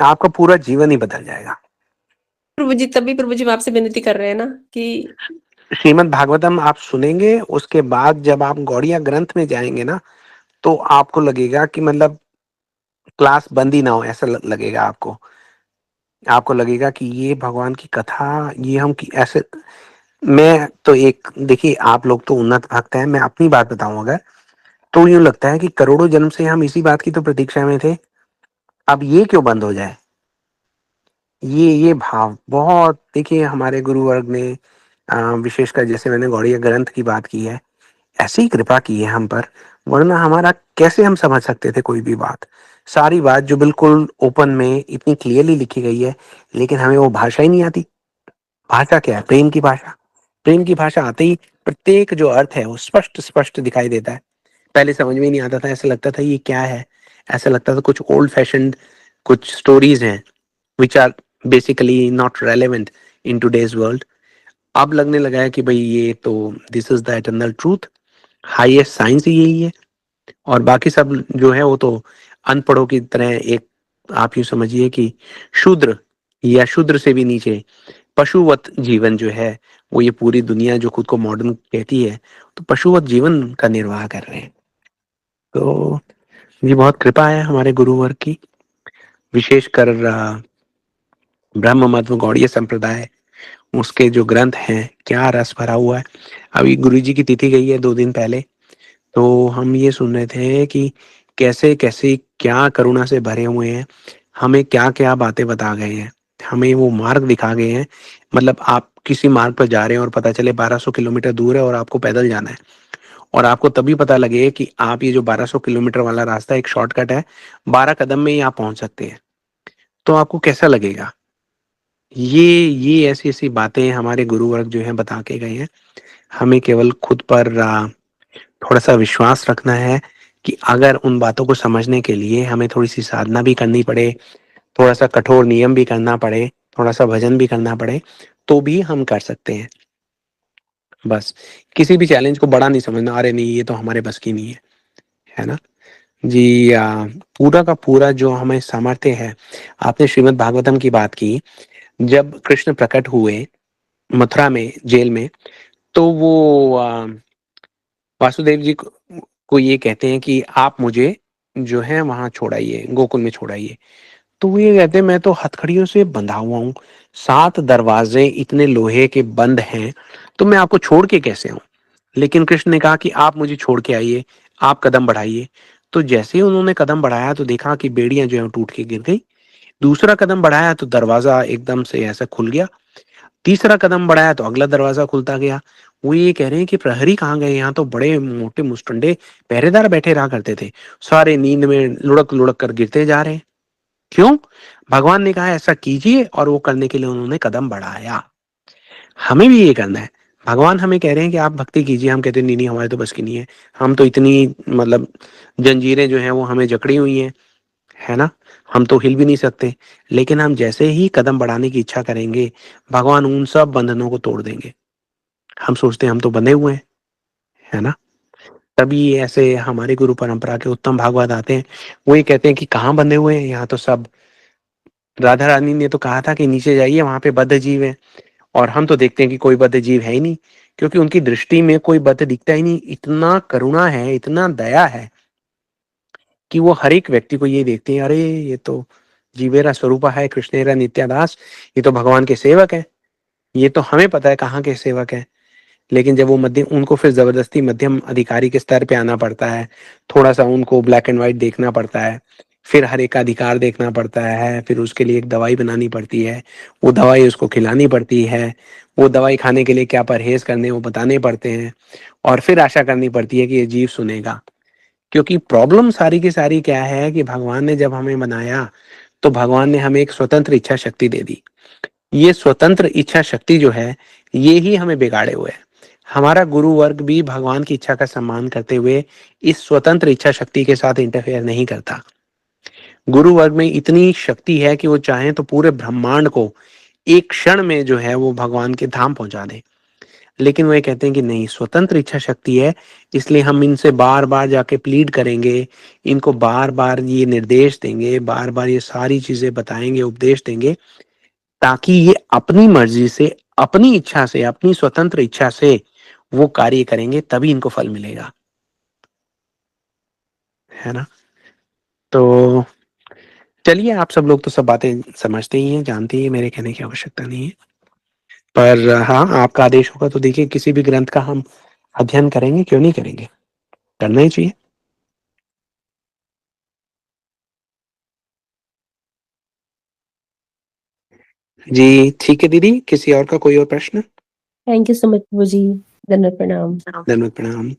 आपका पूरा जीवन ही बदल जाएगा। प्रभु जी तभी प्रभु जी हम आपसे विनती कर रहे हैं ना कि श्रीमद् भागवतम आप सुनेंगे, उसके बाद जब आप गौड़िया ग्रंथ में जाएंगे ना, तो आपको लगेगा कि मतलब क्लास बंद ही ना हो, ऐसा लगेगा आपको। आपको लगेगा कि ये भगवान की कथा, ये हम कि ऐसे। मैं तो एक देखिए, आप लोग तो उन्नत भक्त हैं, मैं अपनी बात बताऊं अगर, तो यूं लगता है कि करोड़ों जन्म से हम इसी बात की तो प्रतीक्षा में थे, अब ये क्यों बंद हो जाए। ये भाव बहुत, देखिए हमारे गुरु वर्ग ने विशेषकर जैसे मैंने गौड़ीय ग्रंथ की बात की है, ऐसी ही कृपा की है हम पर। वरना हमारा कैसे हम समझ सकते थे कोई भी बात, सारी बात जो बिल्कुल ओपन में इतनी क्लियरली लिखी गई है, लेकिन हमें वो भाषा ही नहीं आती। भाषा क्या है? प्रेम की भाषा। प्रेम की भाषा आते ही प्रत्येक जो अर्थ है वो स्पष्ट स्पष्ट दिखाई देता है। पहले समझ में ही नहीं आता था, ऐसा लगता था ये क्या है, ऐसा लगता था कुछ ओल्ड फैशंड कुछ स्टोरीज हैं which are basically not relevant in today's world. अब लगने लगा है कि भाई ये तो this is the eternal truth, highest science ही यही है। और बाकी सब जो है वो तो अनपढ़ों की तरह, एक आप यूं समझिए कि शूद्र या शूद्र से भी नीचे पशुवत जीवन जो है, वो ये पूरी दुनिया जो खुद को मॉडर्न कहती है, तो पशुवत जीवन का निर्वाह कर रहे हैं। तो ये बहुत कृपा है हमारे गुरुवर्ग की, विशेषकर ब्रह्म मत गौड़ीय संप्रदाय, उसके जो ग्रंथ हैं क्या रस भरा हुआ है। अभी गुरु जी की तिथि गई है 2 दिन पहले, तो हम ये सुन रहे थे कि कैसे कैसे क्या करुणा से भरे हुए हैं, हमें क्या क्या बातें बता गए हैं, हमें वो मार्ग दिखा गए हैं। मतलब आप किसी मार्ग पर जा रहे हैं और पता चले 1200 किलोमीटर दूर है और आपको पैदल जाना है, और आपको तभी पता लगे कि आप ये जो 1200 किलोमीटर वाला रास्ता एक शॉर्टकट है, 12 कदम में ही आप पहुंच सकते हैं, तो आपको कैसा लगेगा? ये ऐसी ऐसी बातें हमारे गुरुवर्ग जो है बता के गए हैं। हमें केवल खुद पर थोड़ा सा विश्वास रखना है कि अगर उन बातों को समझने के लिए हमें थोड़ी सी साधना भी करनी पड़े, थोड़ा सा कठोर नियम भी करना पड़े, थोड़ा सा भजन भी करना पड़े, तो भी हम कर सकते हैं। बस किसी भी चैलेंज को बड़ा नहीं समझना, अरे नहीं ये तो हमारे बस की नहीं है ना? जी, पूरा का पूरा जो हमें सामर्थ्य है। आपने श्रीमद् भागवतम की बात की, जब कृष्ण प्रकट हुए मथुरा में जेल में, तो वो वासुदेव जी को ये कहते हैं कि आप मुझे जो है वहां छोड़ाइए, गोकुल में छोड़ाइए। तो वो ये कहते हैं मैं तो हथकड़ियों से बंधा हुआ हूँ, 7 दरवाजे इतने लोहे के बंद हैं तो मैं आपको छोड़ के कैसे आऊं? लेकिन कृष्ण ने कहा कि आप मुझे छोड़ के आइए, आप कदम बढ़ाइए। तो जैसे ही उन्होंने कदम बढ़ाया तो देखा कि बेड़ियां जो है टूट के गिर गई। दूसरा कदम बढ़ाया तो दरवाजा एकदम से ऐसा खुल गया। तीसरा कदम बढ़ाया तो अगला दरवाजा खुलता गया। वो ये कह रहे हैं कि प्रहरी कहाँ गए? यहाँ तो बड़े मोटे मुस्टंडे पहरेदार बैठे रहा करते थे, सारे नींद में लुढ़क लुढ़क कर गिरते जा रहे हैं। क्यों? भगवान ने कहा ऐसा कीजिए, और वो करने के लिए उन्होंने कदम बढ़ाया। हमें भी ये करना है। भगवान हमें कह रहे हैं कि आप भक्ति कीजिए, हम कहते हैं नहीं नहीं हमारे तो बस की नहीं है, हम तो इतनी मतलब जंजीरें जो हैं वो हमें जकड़ी हुई हैं, है ना, हम तो हिल भी नहीं सकते। लेकिन हम जैसे ही कदम बढ़ाने की इच्छा करेंगे, भगवान उन सब बंधनों को तोड़ देंगे। हम सोचते हैं हम तो बंधे हुए हैं, है ना। तभी ऐसे हमारे गुरु परंपरा के उत्तम भागवत आते हैं, वो ये कहते हैं कि कहाँ बंधे हुए हैं, यहाँ तो सब, राधा रानी ने तो कहा था कि नीचे जाइए वहां पे बद्ध जीव है, और हम तो देखते हैं कि कोई बद्ध जीव है ही नहीं, क्योंकि उनकी दृष्टि में कोई बद्ध दिखता ही नहीं। इतना करुणा है, इतना दया है कि वो हर एक व्यक्ति को ये देखते हैं, अरे ये तो जीवेरा स्वरूपा है, कृष्णेरा नित्यादास, ये तो भगवान के सेवक है। ये तो हमें पता है कहाँ के सेवक है। लेकिन जब वो मध्यम, उनको फिर जबरदस्ती मध्यम अधिकारी के स्तर पे आना पड़ता है, थोड़ा सा उनको ब्लैक एंड व्हाइट देखना पड़ता है, फिर हर एक का अधिकार देखना पड़ता है, फिर उसके लिए एक दवाई बनानी पड़ती है, वो दवाई उसको खिलानी पड़ती है, वो दवाई खाने के लिए क्या परहेज करने वो बताने पड़ते हैं, और फिर आशा करनी पड़ती है कि ये जीव सुनेगा। क्योंकि प्रॉब्लम सारी की सारी क्या है कि भगवान ने जब हमें बनाया तो भगवान ने हमें एक स्वतंत्र इच्छा शक्ति दे दी। ये स्वतंत्र इच्छा शक्ति जो है, ये ही हमें बिगाड़े हुए है। हमारा गुरु वर्ग भी भगवान की इच्छा का सम्मान करते हुए इस स्वतंत्र इच्छा शक्ति के साथ इंटरफेयर नहीं करता। गुरु वर्ग में इतनी शक्ति है कि वो चाहे तो पूरे ब्रह्मांड को एक क्षण में जो है वो भगवान के धाम पहुंचा दे। लेकिन वो ये कहते हैं कि नहीं, स्वतंत्र इच्छा शक्ति है, इसलिए हम इनसे बार बार जाके प्लीड करेंगे, इनको बार बार ये निर्देश देंगे, बार बार ये सारी चीजें बताएंगे, उपदेश देंगे, ताकि ये अपनी मर्जी से, अपनी इच्छा से, अपनी स्वतंत्र इच्छा से वो कार्य करेंगे, तभी इनको फल मिलेगा, है ना। तो चलिए, आप सब लोग तो सब बातें समझते ही हैं, जानते ही हैं, मेरे कहने की आवश्यकता नहीं है। पर हाँ, आपका आदेश होगा तो देखिए किसी भी ग्रंथ का हम अध्ययन करेंगे, क्यों नहीं करेंगे, करना ही चाहिए। जी ठीक है दीदी, किसी और का कोई और प्रश्न? थैंक यू सो मच प्रभु जी। धन्यवाद, प्रणाम। धन्यवाद, प्रणाम।